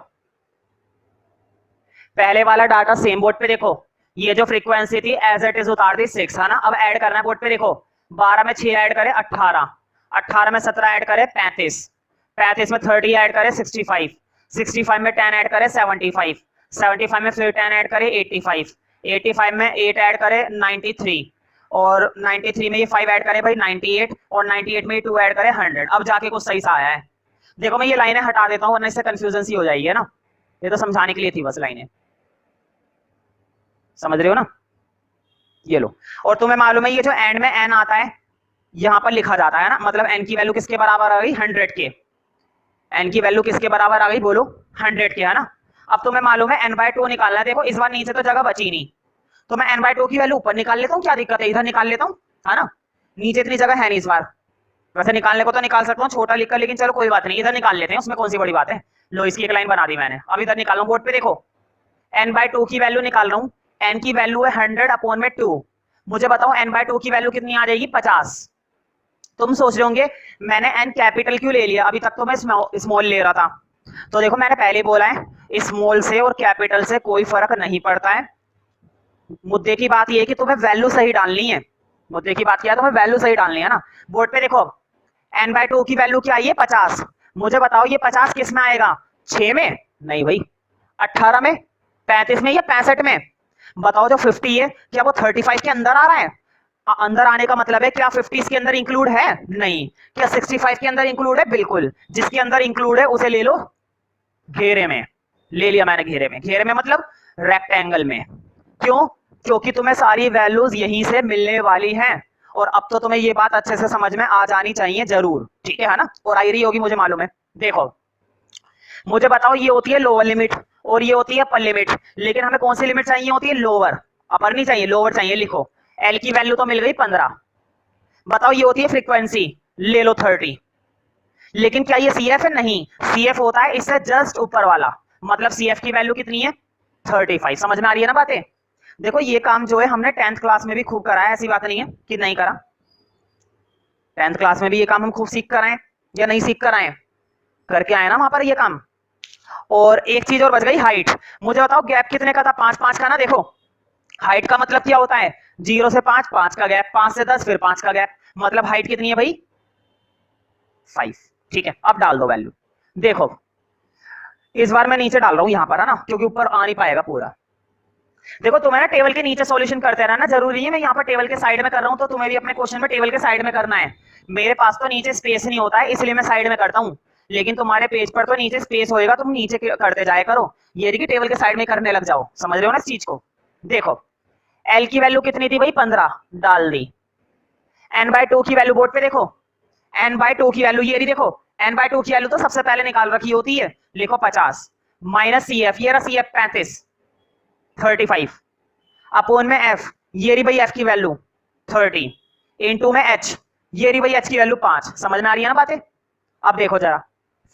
पहले वाला डाटा सेम बोर्ड पे देखो, ये जो फ्रीक्वेंसी थी एज इट इज उतार दी 6, है ना। अब ऐड करना है बोर्ड पे, देखो 12 में 6 ऐड करे 18, 18 में 17 ऐड करे 35, 35 में 30 ऐड करे 65, 65 में 10 ऐड करे 75, 75 में फिर 10 ऐड करे 85, 85 में 8 ऐड करे 93, और 93 में ये 5 ऐड करे भाई 98, और 98 में ये 2 ऐड करे 100। अब जाके कुछ सही सा आया है। देखो मैं ये लाइनें हटा देता हूँ, वरना इससे कंफ्यूजन सी हो जाएगी, है ना। ये तो समझाने के लिए थी बस लाइनें, समझ रहे हो ना। ये लो, और तुम्हें मालूम है ये जो एंड में एन आता है, यहां पर लिखा जाता है ना, मतलब एन की वैल्यू किसके बराबर आ गई, 100 के। एन की वैल्यू किसके बराबर आ गई, बोलो 100 के, है ना। अब तुम्हें मालूम है n/2 निकालना है, देखो इस बार नीचे तो जगह बची नहीं, तो मैं n/2 की वैल्यू ऊपर निकाल लेता हूँ, क्या दिक्कत है, इधर निकाल लेता हूँ, है ना। नीचे इतनी जगह है नहीं इस बार, वैसे निकालने को तो निकाल सकता हूँ छोटा लिखकर, लेकिन चलो कोई बात नहीं, इधर निकाल लेते हैं, उसमें कौन सी बड़ी बात है। लो इसकी एक लाइन बना दी मैंने, अब इधर निकाल रहा हूँ बोर्ड पे, देखो n/2 की वैल्यू निकाल रहा हूँ। n की वैल्यू है 100/2, मुझे बताओ n/2 की वैल्यू कितनी आ जाएगी, 50। तुम सोच रहे होंगे मैंने n कैपिटल क्यों ले लिया, अभी तक तो मैं स्मॉल ले रहा था। तो देखो मैंने पहले बोला है, स्मॉल से और कैपिटल से कोई फर्क नहीं पड़ता है। मुद्दे की बात यह है कि तुम्हें वैल्यू सही डालनी है, मुद्दे की बात क्या है, तुम्हें वैल्यू सही डालनी है ना। बोर्ड पे देखो n/2 की वैल्यू क्या आई है, 50। मुझे बताओ ये 50 किस में आएगा, 6 में नहीं भाई, 18 में, 35 में या 65 में। बताओ जो 50 है क्या वो 35 के अंदर आ रहा है, अंदर आने का मतलब है क्या 50 इसके अंदर इंक्लूड है, नहीं। क्या 65 के अंदर इंक्लूड है, बिल्कुल। जिसके अंदर इंक्लूड है उसे ले लो घेरे में, ले लिया मैंने घेरे में, घेरे में मतलब रेक्टेंगल में। क्यों, क्योंकि तुम्हें सारी वैल्यूज यहीं से मिलने वाली हैं। और अब तो तुम्हें ये बात अच्छे से समझ में आ जानी चाहिए जरूर, ठीक है ना, और आई रही होगी मुझे मालूम है। देखो मुझे बताओ ये होती है लोअर लिमिट और ये होती है अपर लिमिट, लेकिन हमें कौन सी लिमिट चाहिए होती है, लोअर, अपर नहीं चाहिए, लोअर चाहिए। लिखो एल की वैल्यू तो मिल गई 15। बताओ ये होती है फ्रीक्वेंसी, ले लो 30। लेकिन क्या ये सीएफ है, नहीं, सीएफ होता है इससे जस्ट ऊपर वाला, मतलब सीएफ की वैल्यू कितनी है, 35। समझ में आ रही है ना बातें। देखो ये काम जो है हमने 10th क्लास में भी खूब करा है, ऐसी बात नहीं है कि नहीं करा। 10th क्लास में भी ये काम हम खूब सीख कर आए या नहीं सीख कर आए, करके आए ना वहां पर ये काम। और एक चीज और बच गई, हाइट। मुझे बताओ गैप कितने का था, 5-5 का ना। देखो हाइट का मतलब क्या होता है, 0 से 5 5 का गैप, 5 से 10 फिर 5 का गैप, मतलब हाइट कितनी है भाई 5। ठीक है, अब डाल दो वैल्यू। देखो इस बार मैं नीचे डाल रहा हूं यहां पर, है ना, क्योंकि ऊपर आ नहीं पाएगा पूरा। देखो तुम्हें ना टेबल के नीचे सॉल्यूशन करते रहना जरूरी है, मैं यहाँ पर टेबल के साइड में कर रहा हूँ, तो तुम्हें भी अपने क्वेश्चन में टेबल के साइड में करना है। मेरे पास तो नीचे स्पेस नहीं होता है, इसलिए मैं साइड में करता हूँ, लेकिन तुम्हारे पेज पर तो नीचे स्पेस होएगा, तुम नीचे करते जाए करो, ये देखिए टेबल के साइड में करने लग जाओ। समझ रहे हो ना इस चीज को। देखो एल की वैल्यू कितनी थी भाई 15, डाल दी। एन बाय 2 की वैल्यू बोर्ड पे देखो, एन बाय 2 की वैल्यू ये रही, देखो एन बाय 2 की वैल्यू तो सबसे पहले निकाल रखी होती है, लिखो 50 माइनस सी एफ, ये रहा सी एफ 35 35 अपोन में एफ, ये रही भाई एफ की वैल्यू 30 इनटू में एच, ये रही भाई एच की वैल्यू 5। समझ में आ रही है ना बातें। अब देखो जरा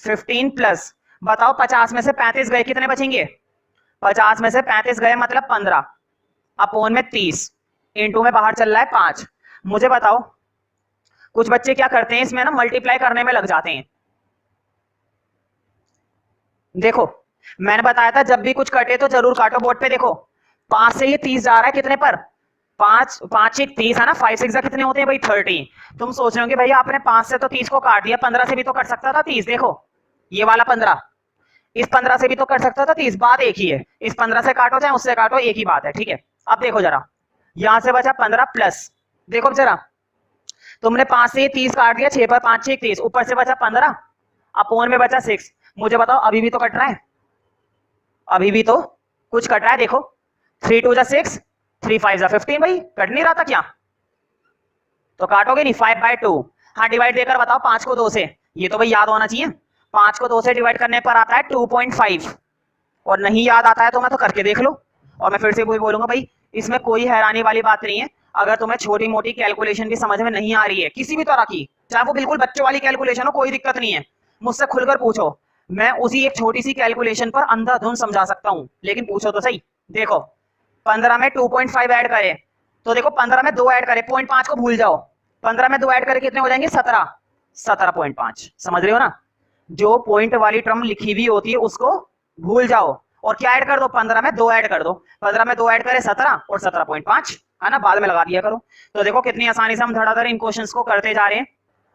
15 प्लस, बताओ 50 में से 35 गए कितने बचेंगे, 50 में से 35 गए मतलब 15 अपोन में 30 इनटू में बाहर चल रहा है 5। मुझे बताओ कुछ बच्चे क्या करते हैं इसमें ना, मल्टीप्लाई करने में लग जाते हैं। देखो मैंने बताया था जब भी कुछ कटे तो जरूर काटो बोर्ड पे। देखो 5 से ये 30 जा रहा है कितने पर, 5 5 1 30 है ना, 5 6 कितने होते हैं भाई 30। तुम सोच रहे हो कि भैया आपने 5 से तो 30 को काट दिया, 15 से भी तो कट सकता था 30। देखो ये वाला 15, इस 15 से भी तो कट सकता था 30, बात एक ही है, इस 15 से काटो चाहे उससे काटो एक ही बात है। ठीक है, अब देखो जरा यहां से बचा 15 प्लस, देखो जरा तुमने 5 से 30 काट दिया, 6 पर 5 6 30, ऊपर से बचा 15 अपोन में बचा 6। मुझे बताओ अभी भी तो कट रहा है, अभी भी तो कुछ कट रहा है। देखो 3 2 6, 3 5 15, भाई कट नहीं रहा था क्या, तो काटोगे नहीं 5 बाय 2। हाँ डिवाइड देकर बताओ 5 को 2 से, ये तो भाई याद होना चाहिए, 5 को 2 से डिवाइड करने पर आता है 2.5, और नहीं याद आता है तो मैं तो करके देख लो। और मैं फिर से वही बोलूंगा भाई, इसमें कोई हैरानी वाली बात नहीं है। अगर तुम्हें छोटी मोटी कैलकुलेशन की समझ में नहीं आ रही है किसी भी तरह की, चाहे वो बिल्कुल बच्चों वाली कैलकुलेशन हो, कोई दिक्कत नहीं है, मुझसे खुलकर पूछो, मैं उसी एक छोटी सी कैलकुलेशन पर अंधाधुंध समझा सकता हूँ, लेकिन पूछो तो सही। देखो 15 में 2.5 ऐड करे, तो देखो 15 में 2 ऐड करे, 0.5 को भूल जाओ, 15 में 2 ऐड करे कितने हो जाएंगे 17, 17.5। समझ रहे हो ना, जो पॉइंट वाली टर्म लिखी हुई होती है उसको भूल जाओ, और क्या ऐड कर दो 15 में 2 ऐड कर दो, 15 में 2 ऐड करे 17 और 17.5, है ना, बाद में लगा दिया करो। तो देखो कितनी आसानी से हम धड़ाधड़ इन क्वेश्चंस को करते जा रहे हैं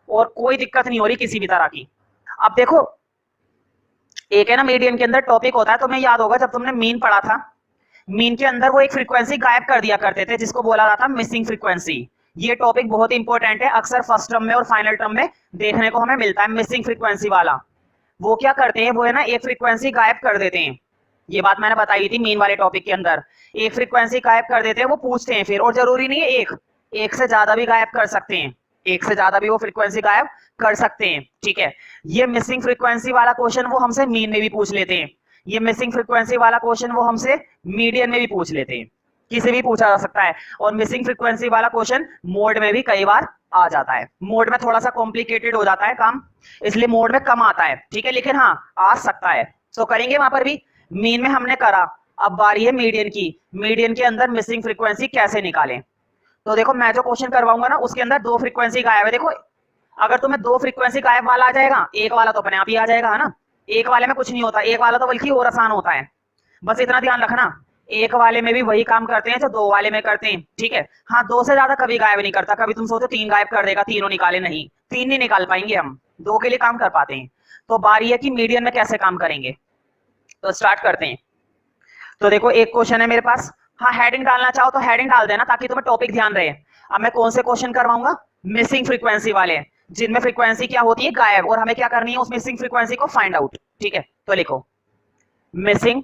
और कोई दिक्कत नहीं हो रही किसी भी तरह की। अब देखो एक है ना मीडियन के अंदर टॉपिक होता है, तुम्हें याद होगा जब तुमने मीन पढ़ा था, मीन के अंदर वो एक फ्रीक्वेंसी गायब कर दिया करते थे जिसको बोला जाता मिसिंग फ्रीक्वेंसी। ये टॉपिक बहुत इंपॉर्टेंट है, अक्सर फर्स्ट टर्म में और फाइनल टर्म में देखने को हमें मिलता है मिसिंग फ्रीक्वेंसी वाला। वो क्या करते हैं, वो है ना एक फ्रीक्वेंसी गायब कर देते हैं, ये बात मैंने बताई थी मीन वाले टॉपिक के अंदर, एक फ्रीक्वेंसी गायब कर देते हैं, वो पूछते हैं फिर, और जरूरी नहीं है एक से ज्यादा भी गायब कर सकते हैं, एक से ज्यादा भी वो फ्रीक्वेंसी गायब कर सकते हैं। ठीक है, ये मिसिंग फ्रीक्वेंसी वाला क्वेश्चन वो हमसे मीन में भी पूछ लेते हैं, ये मिसिंग फ्रीक्वेंसी वाला क्वेश्चन वो हमसे मीडियन में भी पूछ लेते हैं, किसी भी पूछा जा सकता है। और मिसिंग फ्रीक्वेंसी वाला क्वेश्चन मोड में भी कई बार आ जाता है, मोड में थोड़ा सा कॉम्प्लिकेटेड हो जाता है काम, इसलिए मोड में कम आता है। ठीक है, लेकिन हाँ आ सकता है, तो करेंगे वहां पर भी। मीन में हमने करा, अब बारी है मीडियन की, मीडियन के अंदर मिसिंग फ्रीक्वेंसी कैसे निकालें। तो देखो मैं जो क्वेश्चन करवाऊंगा ना उसके अंदर 2 फ्रीक्वेंसी गायब है। देखो अगर तुम्हें 2 फ्रीक्वेंसी गायब वाला आ जाएगा, एक वाला तो अपने आप ही आ जाएगा, है ना, एक वाले में कुछ नहीं होता, एक वाला तो बल्कि और आसान होता है, बस इतना ध्यान रखना, एक वाले में भी वही काम करते हैं जो 2 वाले में करते हैं। ठीक है, हाँ 2 से ज्यादा कभी गायब नहीं करता, कभी तुम सोचो 3 गायब कर देगा, तीनों निकाले, नहीं 3 नहीं निकाल पाएंगे हम, 2 के लिए काम कर पाते हैं। तो बारी है कि मीडियन में कैसे काम करेंगे, तो स्टार्ट करते हैं। तो देखो एक क्वेश्चन है मेरे पास, हाँ हेडिंग डालना चाहो तो हेडिंग डाल देना ताकि तुम्हें टॉपिक ध्यान रहे। अब मैं कौन से क्वेश्चन करवाऊंगा, मिसिंग फ्रीक्वेंसी वाले, जिनमें फ्रीक्वेंसी क्या होती है गायब, और हमें क्या करनी है उस मिसिंग फ्रीक्वेंसी को फाइंड आउट। ठीक है, तो लिखो मिसिंग,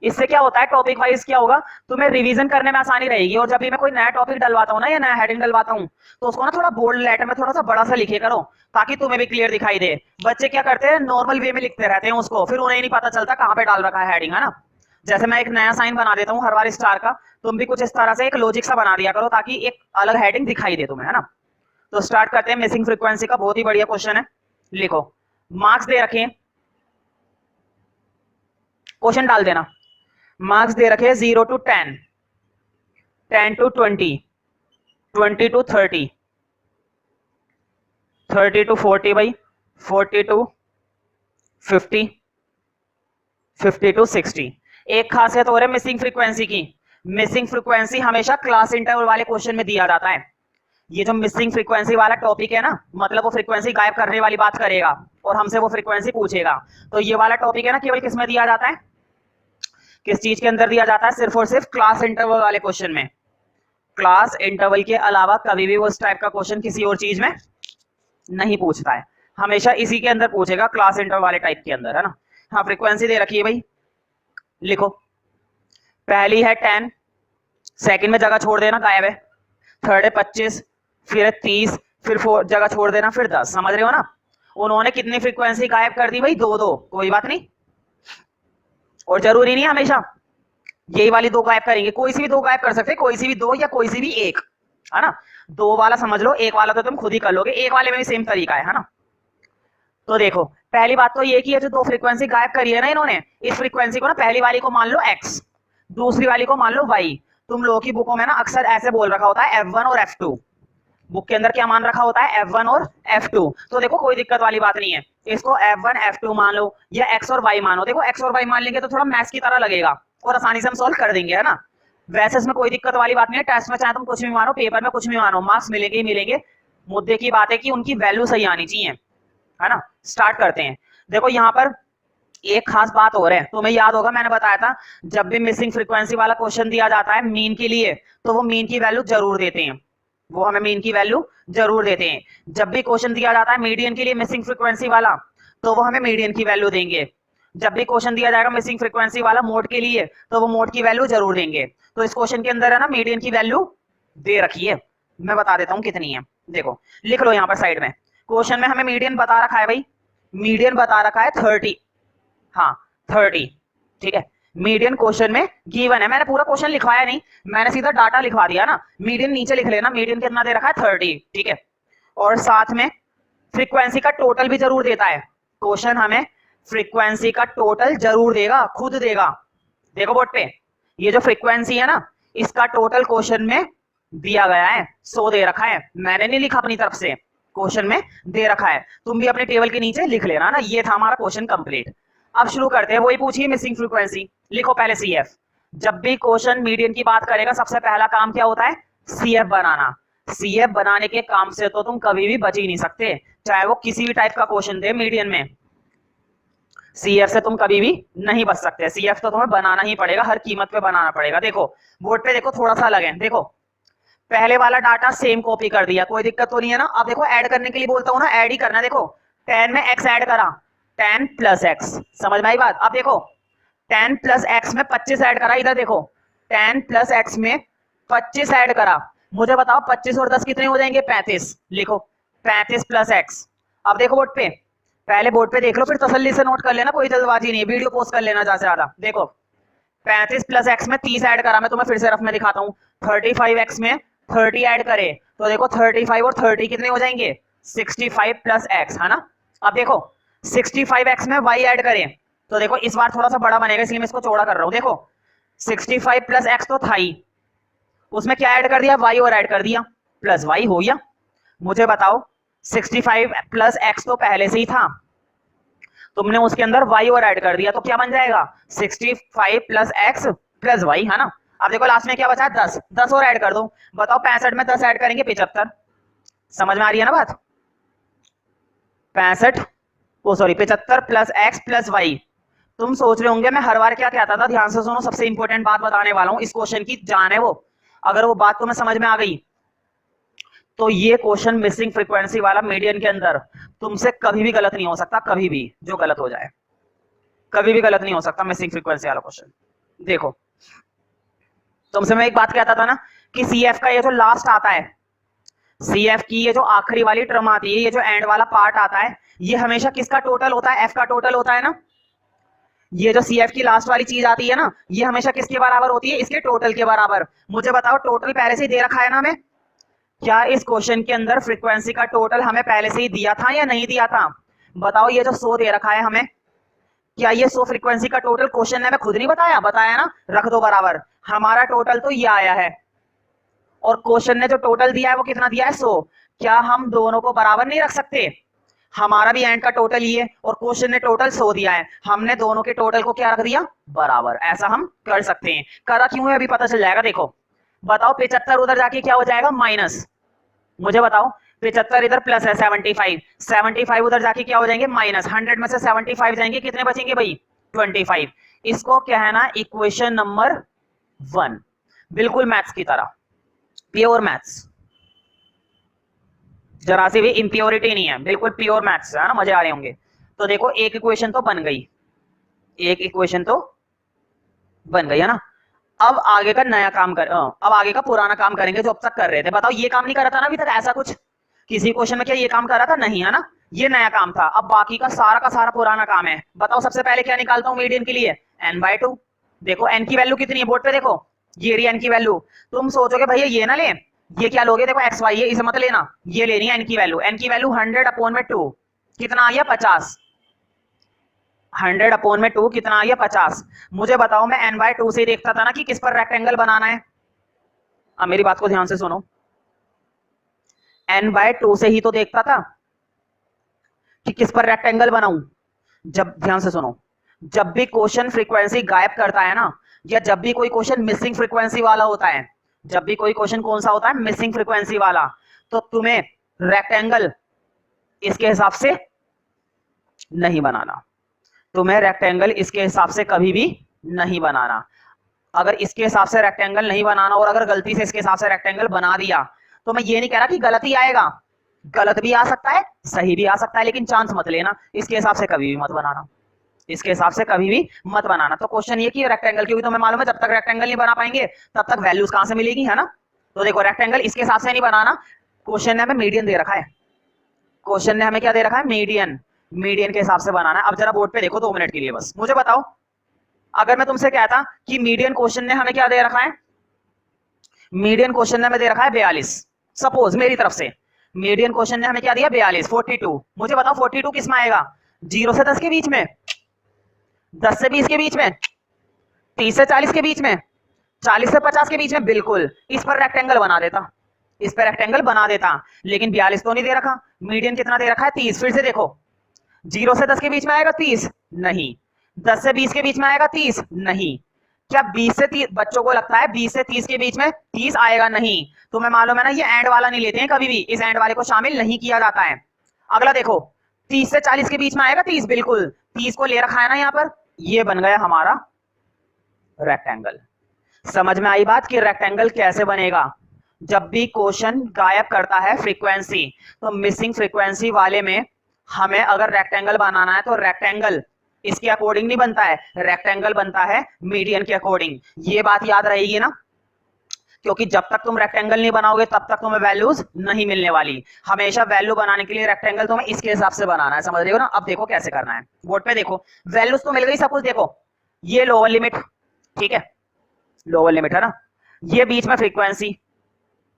इससे क्या होता है टॉपिक वाइज क्या होगा, तुम्हें रिवीजन करने में आसानी रहेगी, और जब भी मैं कोई नया टॉपिक डलवाता हूँ ना या नया हेडिंग डलवाता हूँ तो उसको ना थोड़ा बोल्ड लेटर में थोड़ा सा बड़ा सा लिखे करो ताकि तुम्हें भी क्लियर दिखाई दे। बच्चे क्या करते हैं नॉर्मल वे में लिखते रहते हैं उसको, फिर उन्हें नहीं पता चलता कहाँ पे डाल रखा है हेडिंग, है ना। जैसे मैं एक नया साइन बना देता हूँ हर बार स्टार का, तुम भी कुछ इस तरह से एक लॉजिक सा बना दिया करो ताकि एक अलग हेडिंग दिखाई दे तुम्हें, है ना। तो स्टार्ट करते हैं मिसिंग फ्रीक्वेंसी का, बहुत ही बढ़िया क्वेश्चन है। लिखो मार्क्स दे रखे, क्वेश्चन डाल देना, मार्क्स दे रखे 0 to 10, 10 to 20, 20 to 30, 30 to 40 भाई, 40 to 50, 50 to 60। एक खासियत और है मिसिंग फ्रीक्वेंसी की, मिसिंग फ्रीक्वेंसी हमेशा क्लास इंटरवल वाले क्वेश्चन में दिया जाता है। ये जो मिसिंग फ्रीक्वेंसी वाला टॉपिक है ना, मतलब वो फ्रीक्वेंसी गायब करने वाली बात करेगा और हमसे वो फ्रीक्वेंसी पूछेगा। तो ये वाला टॉपिक है ना, केवल किस में दिया जाता है, किस चीज के अंदर दिया जाता है, सिर्फ और सिर्फ क्लास इंटरवल वाले क्वेश्चन में। क्लास इंटरवल के अलावा कभी भी वो इस टाइप का क्वेश्चन किसी और चीज में नहीं पूछता है, हमेशा इसी के अंदर पूछेगा, क्लास इंटरवल वाले टाइप के अंदर, है ना। हाँ, फ्रीक्वेंसी दे रखी है भाई, लिखो। पहली है 10, सेकंड में जगह छोड़ देना, गायब है। थर्ड है 25, फिर है 30, फिर 4 जगह छोड़ देना, फिर 10। समझ रहे हो ना। उन्होंने कितनी फ्रीक्वेंसी गायब कर दी भाई, 2 कोई बात नहीं, और जरूरी नहीं हमेशा यही वाली 2 गायब करेंगे, कोई सी भी 2 गायब कर सकते, कोई सी भी 2 या कोई सी भी 1, है ना। 2 वाला समझ लो, 1 वाला तो तुम खुद ही कर लोगे, 1 वाले में भी सेम तरीका है ना। तो देखो, पहली बात तो ये कि ये जो 2 फ्रीक्वेंसी गायब करी है ना इन्होंने, इस फ्रीक्वेंसी को ना पहली वाली को मान लो x, दूसरी वाली को मान लो y। तुम लोगों की बुकों में ना अक्सर ऐसे बोल रखा होता है f1 और f2, बुक के अंदर क्या मान रखा होता है, f1 और f2। तो देखो कोई दिक्कत वाली बात नहीं है, इसको f1 f2 मान लो या x और y मानो। देखो x और y मान लेंगे तो थोड़ा मैथ्स की तरह लगेगा और आसानी से हम सॉल्व कर देंगे, है ना। वैसे इसमें कोई दिक्कत वाली बात नहीं है, टेस्ट में चाहे तुम कुछ भी मानो, पेपर में कुछ भी मानो, मार्क्स मिलेंगे ही मिलेंगे। मुद्दे की बात है कि उनकी वैल्यू सही आनी चाहिए, है ना। स्टार्ट करते हैं। देखो यहाँ पर एक खास बात हो रहा है, तुम्हें याद होगा मैंने बताया था, जब भी मिसिंग फ्रीक्वेंसी वाला क्वेश्चन दिया जाता है मीन के लिए, तो वो मीन की वैल्यू जरूर देते हैं, वो हमें मीन की वैल्यू जरूर देते हैं। जब भी क्वेश्चन दिया जाता है मीडियन के लिए मिसिंग फ्रीक्वेंसी वाला, तो वो हमें मीडियन की वैल्यू देंगे। जब भी क्वेश्चन दिया जाएगा मिसिंग फ्रीक्वेंसी वाला मोड के लिए, तो वो मोड की वैल्यू जरूर देंगे। तो इस क्वेश्चन के अंदर है ना मीडियन की वैल्यू दे रखी है, मैं बता देता हूँ कितनी है। देखो लिख लो यहाँ पर साइड में, क्वेश्चन में हमें मीडियन बता रखा है भाई, मीडियन बता रखा है 30, हाँ 30, ठीक है। मीडियन क्वेश्चन में गिवन है, मैंने पूरा क्वेश्चन लिखवाया नहीं, मैंने सीधा डाटा लिखवा दिया ना। मीडियन नीचे लिख लेना, मीडियन कितना दे रखा है 30, ठीक है। और साथ में फ्रीक्वेंसी का टोटल भी जरूर देता है, क्वेश्चन हमें फ्रीक्वेंसी का टोटल जरूर देगा, खुद देगा। देखो बोर्ड पे ये जो फ्रीक्वेंसी है ना, इसका टोटल क्वेश्चन में दिया गया है, 100 दे रखा है, मैंने नहीं लिखा अपनी तरफ से, क्वेश्चन में दे रखा है, तुम भी अपने टेबल के नीचे लिख लेना ना। ये था हमारा क्वेश्चन कंप्लीट। अब शुरू करते हैं, वही पूछिए मिसिंग फ्रीक्वेंसी। लिखो पहले CF। जब भी क्वेश्चन मीडियन की बात करेगा सबसे पहला काम क्या होता है, CF बनाना। CF बनाने के काम से तो तुम कभी भी बच ही नहीं सकते, चाहे वो किसी भी टाइप का क्वेश्चन दे मीडियन में, CF से तुम कभी भी नहीं बच सकते। CF तो तुम्हें बनाना ही पड़ेगा, हर कीमत पे बनाना पड़ेगा। देखो बोर्ड पे देखो, थोड़ा सा अलग है। देखो पहले वाला डाटा सेम कॉपी कर दिया, कोई दिक्कत तो नहीं है ना। अब देखो ऐड करने के लिए बोलता हूँ ना, ऐड ही करना है। देखो 10 में x ऐड करा, 10 प्लस x, समझ में आई बात। अब देखो 10 प्लस x में 25 ऐड करा, इधर देखो 10 प्लस x में 25 ऐड करा। मुझे बताओ 25 और 10 कितने हो जाएंगे, 35। लिखो 35 प्लस x। अब देखो बोर्ड पे, पहले बोर्ड पे देख लो, फिर तसल्ली से नोट कर लेना, कोई जल्दबाजी नहीं है, वीडियो पोस्ट कर लेना ज्यादा से ज्यादा। देखो 35 प्लस x में 30 ऐड करा, मैं तुम्हें फिर से रफ में दिखाता हूँ। 35x में 30 ऐड करे तो देखो 35 और 30 कितने हो जाएंगे, 65 प्लस x, है ना। अब देखो 65x में y ऐड करें तो देखो इस बार थोड़ा सा बड़ा बनेगा, इसलिए मैं इसको चौड़ा कर रहा हूँ। देखो 65 प्लस x तो था ही, उसमें क्या ऐड कर दिया, y और ऐड कर दिया, प्लस y हो गया। मुझे बताओ 65 प्लस x तो पहले से ही था, तुमने उसके अंदर y और ऐड कर दिया, तो क्या बन जाएगा 65 प्लस x प्लस y, है ना। अब देखो लास्ट में क्या बचा, 10, 10 और ऐड कर दो। बताओ 65 में 10 ऐड करेंगे 75, समझ में आ रही है ना बात। 75 प्लस x प्लस y। तुम सोच रहे होंगे मैं हर बार क्या कहता था, ध्यान से सुनो, सबसे इंपॉर्टेंट बात बताने वाला हूं, इस क्वेश्चन की जान है वो। अगर वो बात तुम्हें समझ में आ गई तो ये क्वेश्चन मिसिंग फ्रीक्वेंसी वाला मीडियन के अंदर तुमसे कभी भी गलत नहीं हो सकता, कभी भी जो गलत हो जाए, कभी भी गलत नहीं हो सकता मिसिंग फ्रीक्वेंसी वाला क्वेश्चन। देखो तुमसे मैं एक बात कहता था ना कि CF का ये जो लास्ट आता है, CF की ये जो आखिरी वाली टर्म आती है, ये जो एंड वाला पार्ट आता है, ये हमेशा किसका टोटल होता है, F का टोटल होता है ना। ये जो CF की लास्ट वाली चीज आती है ना, ये हमेशा किसके बराबर होती है, इसके टोटल के बराबर। मुझे बताओ टोटल पहले से ही दे रखा है ना हमें, क्या इस क्वेश्चन के अंदर फ्रीक्वेंसी का टोटल हमें पहले से ही दिया था या नहीं दिया था। बताओ ये जो 100 दे रखा है हमें, क्या ये 100 फ्रीक्वेंसी का टोटल क्वेश्चन ने हमें खुद नहीं बताया, बताया ना, रख दो बराबर। हमारा टोटल तो ये आया है और क्वेश्चन ने जो टोटल दिया है वो कितना दिया है, 100। क्या हम दोनों को बराबर नहीं रख सकते, हमारा भी एंड का टोटल ये और क्वेश्चन ने टोटल 100 दिया है, हमने दोनों के टोटल को क्या रख दिया, बराबर। ऐसा हम कर सकते हैं। करा क्यों है अभी पता चल जाएगा। देखो बताओ 75 उधर जाके क्या हो जाएगा, माइनस। मुझे बताओ 75 इधर प्लस है 75, 75 उधर जाके क्या हो जाएंगे, माइनस। 100 में से 75 जाएंगे, कितने बचेंगे भाई, 25। इसको क्या है ना, इक्वेशन नंबर 1, बिल्कुल मैथ्स की तरह, प्योर मैथ्स, जरा सी भी इम्प्योरिटी नहीं है, बिल्कुल प्योर मैथ्स है ना, मजे आ रहे होंगे। तो देखो एक इक्वेशन तो बन गई, एक इक्वेशन तो बन गई है ना। अब आगे का नया काम कर, अब आगे का पुराना काम करेंगे जो अब तक कर रहे थे। बताओ ये काम नहीं करा था ना अभी तक, ऐसा कुछ किसी क्वेश्चन में क्या ये काम करा था, नहीं है ना, ये नया काम था। अब बाकी का सारा पुराना काम है। बताओ सबसे पहले क्या निकालता हूं मीडियन के लिए, n/2। देखो n की वैल्यू कितनी है बोर्ड पे, देखो ये रही n की वैल्यू। तुम सोचोगे भैया ये ना ले, ये क्या लोगे, देखो x y ये इसे मत लेना, ये लेनी है n की वैल्यू। n की वैल्यू 100/2 कितना आ गया, 50। 100/2 कितना आ गया, 50। मुझे बताओ मैं n/2 से देखता था ना कि किस पर रेक्टेंगल बनाना है। अब मेरी बात को ध्यान से सुनो, n/2 से ही तो देखता था कि किस पर रेक्टेंगल बनाऊं। जब, ध्यान से सुनो, जब भी क्वेश्चन फ्रीक्वेंसी गायब करता है ना, या जब भी कोई क्वेश्चन मिसिंग फ्रीक्वेंसी वाला होता है, जब भी कोई क्वेश्चन कौन सा होता है, मिसिंग फ्रीक्वेंसी वाला, तो तुम्हें रेक्टेंगल इसके हिसाब से नहीं बनाना, तुम्हें रेक्टेंगल इसके हिसाब से कभी भी नहीं बनाना। अगर इसके हिसाब से रेक्टेंगल नहीं बनाना, और अगर गलती से इसके हिसाब से रेक्टेंगल बना दिया, तो मैं ये नहीं कह रहा कि गलत ही आएगा, गलत भी आ सकता है, सही भी आ सकता है, लेकिन चांस मत लेना, इसके हिसाब से कभी भी मत बनाना, इसके हिसाब से कभी भी मत बनाना। तो क्वेश्चन ये कि रेक्टेंगल, क्योंकि तुम्हें मालूम है जब तक रेक्टेंगल नहीं बना पाएंगे तब तक वैल्यूज कहां से मिलेगी, है ना। तो देखो रेक्टेंगल इसके हिसाब से नहीं बनाना, क्वेश्चन ने हमें मीडियन दे रखा है, क्वेश्चन ने हमें क्या दे रखा है, मीडियन, मीडियन के हिसाब से बनाना है। अब जरा बोर्ड पे देखो 2 मिनट के लिए बस, मुझे बताओ अगर मैं तुमसे कहता कि मीडियन क्वेश्चन ने हमें क्या दे रखा है, मीडियन क्वेश्चन ने हमें दे रखा है 42, सपोज मेरी तरफ से मीडियन क्वेश्चन ने हमें क्या दिया, 42, 42। मुझे बताओ 42 किस में आएगा, 0 से 10 के बीच में, 10 से 20 के बीच में, 30 से 40 के बीच में, 40 से 50 के बीच में, बिल्कुल इस पर रेक्टेंगल बना देता, इस पर रेक्टेंगल बना देता। लेकिन 42 तो नहीं दे रखा, मीडियन कितना दे रखा है, 30। फिर से देखो 0 से 10 के बीच में आएगा 30, नहीं। 10 से 20 के बीच में आएगा 30, नहीं। क्या 20 से 30, बच्चों को लगता है 20 से 30 के बीच में 30 आएगा, नहीं। तुम्हें मालूम है ना ये एंड वाला नहीं लेते हैं कभी भी, इस एंड वाले को शामिल नहीं किया जाता है। अगला देखो 30 से 40 के बीच में आएगा 30, बिल्कुल 30 को ले रखा है ना यहाँ पर, ये बन गया हमारा रेक्टेंगल। समझ में आई बात कि रेक्टेंगल कैसे बनेगा। जब भी क्वेश्चन गायब करता है फ्रीक्वेंसी, तो मिसिंग फ्रीक्वेंसी वाले में हमें अगर रेक्टेंगल बनाना है तो रेक्टेंगल इसके अकॉर्डिंग नहीं बनता है, रेक्टेंगल बनता है मीडियन के अकॉर्डिंग। ये बात याद रहेगी ना, क्योंकि जब तक तुम रेक्टेंगल नहीं बनाओगे तब तक तुम्हें वैल्यूज नहीं मिलने वाली। हमेशा वैल्यू बनाने के लिए रेक्टेंगल तुम्हें इसके हिसाब से बनाना है, समझ रहे हो ना। अब देखो कैसे करना है, बोर्ड पे देखो वैल्यूज तो मिल गई सब कुछ। देखो ये लोअर लिमिट, ठीक है, लोअर लिमिट है ना, ये बीच में फ्रीक्वेंसी,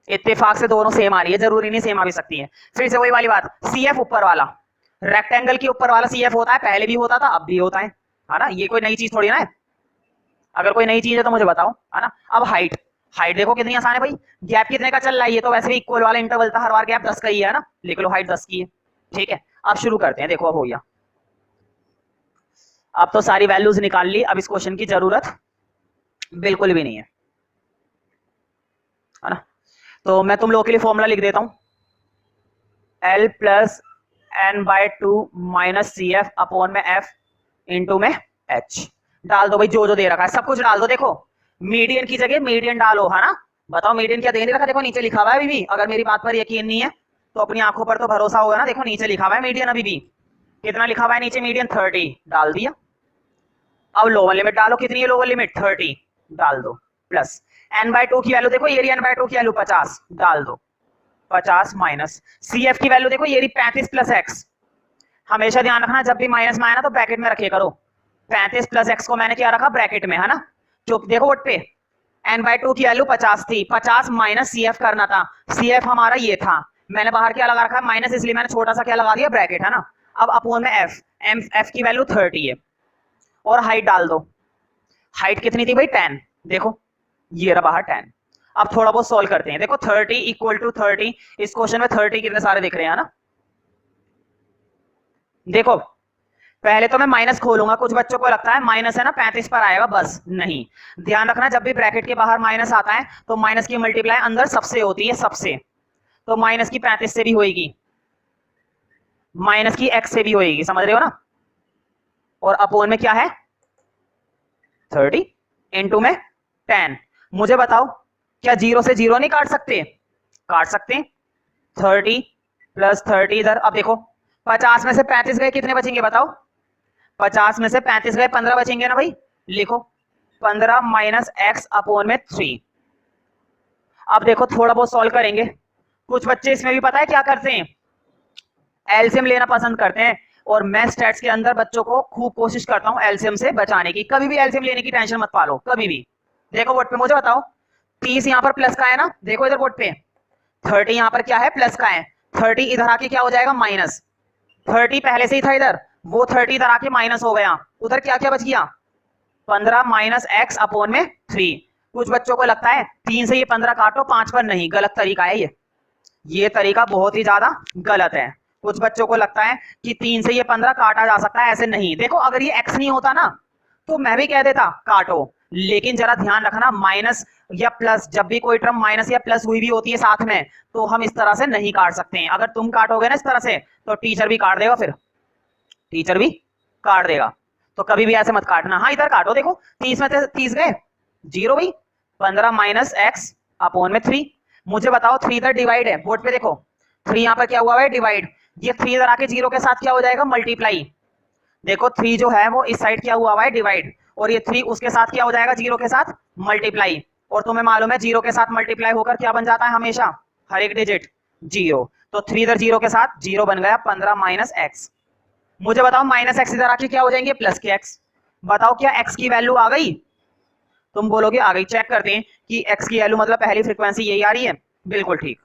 इत्तेफाक से दोनों सेम आ रही है, जरूरी नहीं सेम आ भी सकती है। फिर से वही वाली बात, CF ऊपर वाला, रेक्टेंगल के ऊपर वाला CF होता है, पहले भी होता था अब भी होता है ना, ये कोई नई चीज थोड़ी ना है। अगर कोई नई चीज है तो मुझे बताओ, है ना। अब हाइट, हाइट देखो कितनी आसान है भाई, गैप कितने का चल रहा है, ये तो वैसे भी इक्वल वाला इंटरवल था, हर बार गैप 10 का ही है ना, लिख लो हाइट 10 की है, ठीक है। अब शुरू करते हैं, देखो अब हो गया, अब तो सारी वैल्यूज निकाल ली, अब इस क्वेश्चन की जरूरत बिल्कुल भी नहीं है ना। तो मैं तुम लोगों के लिए फॉर्मूला लिख देता हूं, L plus n/2 minus CF upon में F इंटू में H। डाल दो भाई, जो जो दे रखा है सब कुछ डाल दो। देखो मीडियन की जगह मीडियन डालो, है ना। बताओ मीडियन क्या दे नहीं रखा, देखो नीचे लिखा हुआ है अभी भी। अगर मेरी बात पर यकीन नहीं है तो अपनी आंखों पर तो भरोसा होगा ना, देखो नीचे लिखा हुआ है मीडियन अभी भी। कितना लिखा हुआ है नीचे, मीडियन 30, डाल दिया। अब लोअर लिमिट डालो, कितनी है लोअर लिमिट, 30, डाल दो। प्लस n/2 की वैल्यू देखो, ये रही n/2 की वैल्यू 50, डाल दो। 50 माइनस CF की वैल्यू देखो, ये रही 35 प्लस x। हमेशा ध्यान रखना जब भी माइनस में आए ना तो ब्रैकेट में रखे करो। 35 प्लस x को मैंने क्या रखा, ब्रैकेट में, है ना। चुप देखो बोर्ड पे, n/2 की वैल्यू 50 थी, 50 माइनस CF करना था, CF हमारा ये था, मैंने बाहर क्या लगा रखा है माइनस, इसलिए मैंने छोटा सा क्या लगा दिया, ब्रैकेट, है ना। अब अपोन में F की वैल्यू 30 है, और हाइट डाल दो। हाइट कितनी थी भाई, 10, देखो ये रहा बाहर 10। अब थोड़ा बहुत सॉल्व करते हैं, देखो 30 इक्वल टू 30, इस क्वेश्चन में 30 कितने सारे दिख रहे हैं ना, देखो पहले तो मैं माइनस खोलूंगा, कुछ बच्चों को लगता है माइनस है ना 35 पर आएगा, बस नहीं। ध्यान रखना जब भी ब्रैकेट के बाहर माइनस आता है तो माइनस की मल्टीप्लाई अंदर सबसे होती है, सबसे। तो माइनस की 35 से भी होएगी, माइनस की x से भी होएगी, समझ रहे हो ना। और अपोन में क्या है 30 इंटू में 10। मुझे बताओ क्या 0 से 0 नहीं काट सकते? काट सकते हैं। 30 प्लस 30 इधर। अब देखो 50 में से 35 गए, कितने बचेंगे बताओ? 50 में से 35 गए 15 बचेंगे ना भाई। लिखो 15 माइनस एक्स अपोन में 3। अब देखो थोड़ा बहुत सॉल्व करेंगे। कुछ बच्चे इसमें भी पता है क्या करते हैं, एलसीएम लेना पसंद करते हैं। और मैं स्टैट्स के अंदर बच्चों को खूब कोशिश करता हूं एलसीएम से बचाने की। कभी भी एलसीएम लेने की टेंशन मत पालो, कभी भी। देखो बोर्ड पे मुझे बताओ 30 यहां पर प्लस का है ना, देखो इधर बोर्ड पे 30 यहां पर क्या है प्लस का है, 30 इधर आके क्या हो जाएगा माइनस। 30 पहले से ही था इधर, वो 30 इधर आके माइनस हो गया। उधर क्या क्या बच गया 15 माइनस एक्स अपोन में 3। कुछ बच्चों को लगता है 3 से ये 15 काटो 5 पर, नहीं, गलत तरीका है ये तरीका बहुत ही ज्यादा गलत है। कुछ बच्चों को लगता है कि 3 से ये 15 काटा जा सकता है, ऐसे नहीं। देखो अगर ये x नहीं होता ना तो मैं भी कह देता काटो, लेकिन जरा ध्यान रखना माइनस या प्लस, जब भी कोई टर्म माइनस या प्लस हुई भी होती है साथ में तो हम इस तरह से नहीं काट सकते हैं। अगर तुम काटोगे ना इस तरह से तो टीचर भी काट देगा, फिर टीचर भी काट देगा। तो कभी भी ऐसे मत काटना। हाँ इधर काटो, देखो 30 में 30 गए 0 भाई, 15 माइनस एक्स अपोन में 3। मुझे बताओ 3 इधर डिवाइड है, बोर्ड पे देखो 3 यहाँ पर क्या हुआ है डिवाइड, ये 3 इधर आके 0 के साथ क्या हो जाएगा मल्टीप्लाई। देखो 3 जो है वो इस साइड क्या हुआ है डिवाइड, और ये 3 उसके साथ क्या हो जाएगा 0 के साथ मल्टीप्लाई। और तुम्हें मालूम है 0 के साथ मल्टीप्लाई होकर क्या बन जाता है हमेशा, हर एक डिजिट 0। तो 3 इधर 0 के साथ 0 बन गया 15 माइनस एक्स। मुझे बताओ माइनस एक्स इधर आके क्या हो जाएंगे प्लस के एक्स। बताओ क्या एक्स की वैल्यू आ गई? तुम बोलोगे आ गई। चेक करते हैं कि एक्स की वैल्यू मतलब पहली फ्रीक्वेंसी यही आ रही है, बिल्कुल ठीक,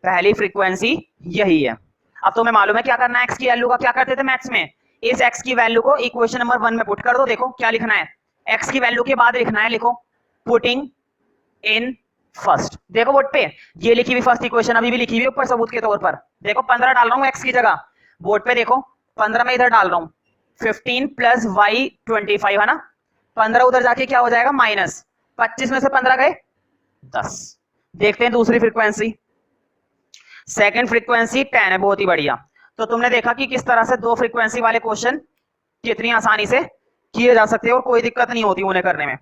पहली फ्रीक्वेंसी यही है। अब तुम्हें मालूम है क्या करना है एक्स की वैल्यू का, क्या करते थे मैथ्स में, इस एक्स की वैल्यू को इक्वेशन नंबर 1 में पुट कर दो। देखो क्या लिखना है, एक्स की वैल्यू के बाद लिखना है, लिखो पुटिंग इन फर्स्ट। देखो बोर्ड पे ये लिखी हुई फर्स्ट इक्वेशन अभी भी लिखी हुई ऊपर सबूत के तौर पर। देखो 15 डाल रहा हूँ एक्स की जगह, बोर्ड पे देखो 15 में इधर डाल रहा हूँ 15 प्लस वाई 25 है ना, 15 उधर जाके क्या हो जाएगा माइनस, 25 में से 15 गए 10। देखते हैं दूसरी फ्रीक्वेंसी, सेकंड फ्रीक्वेंसी 10 है, बहुत ही बढ़िया। तो तुमने देखा कि किस तरह से दो फ्रीक्वेंसी वाले क्वेश्चन कितनी आसानी से किए जा सकते हैं और कोई दिक्कत नहीं होती उन्हें करने में।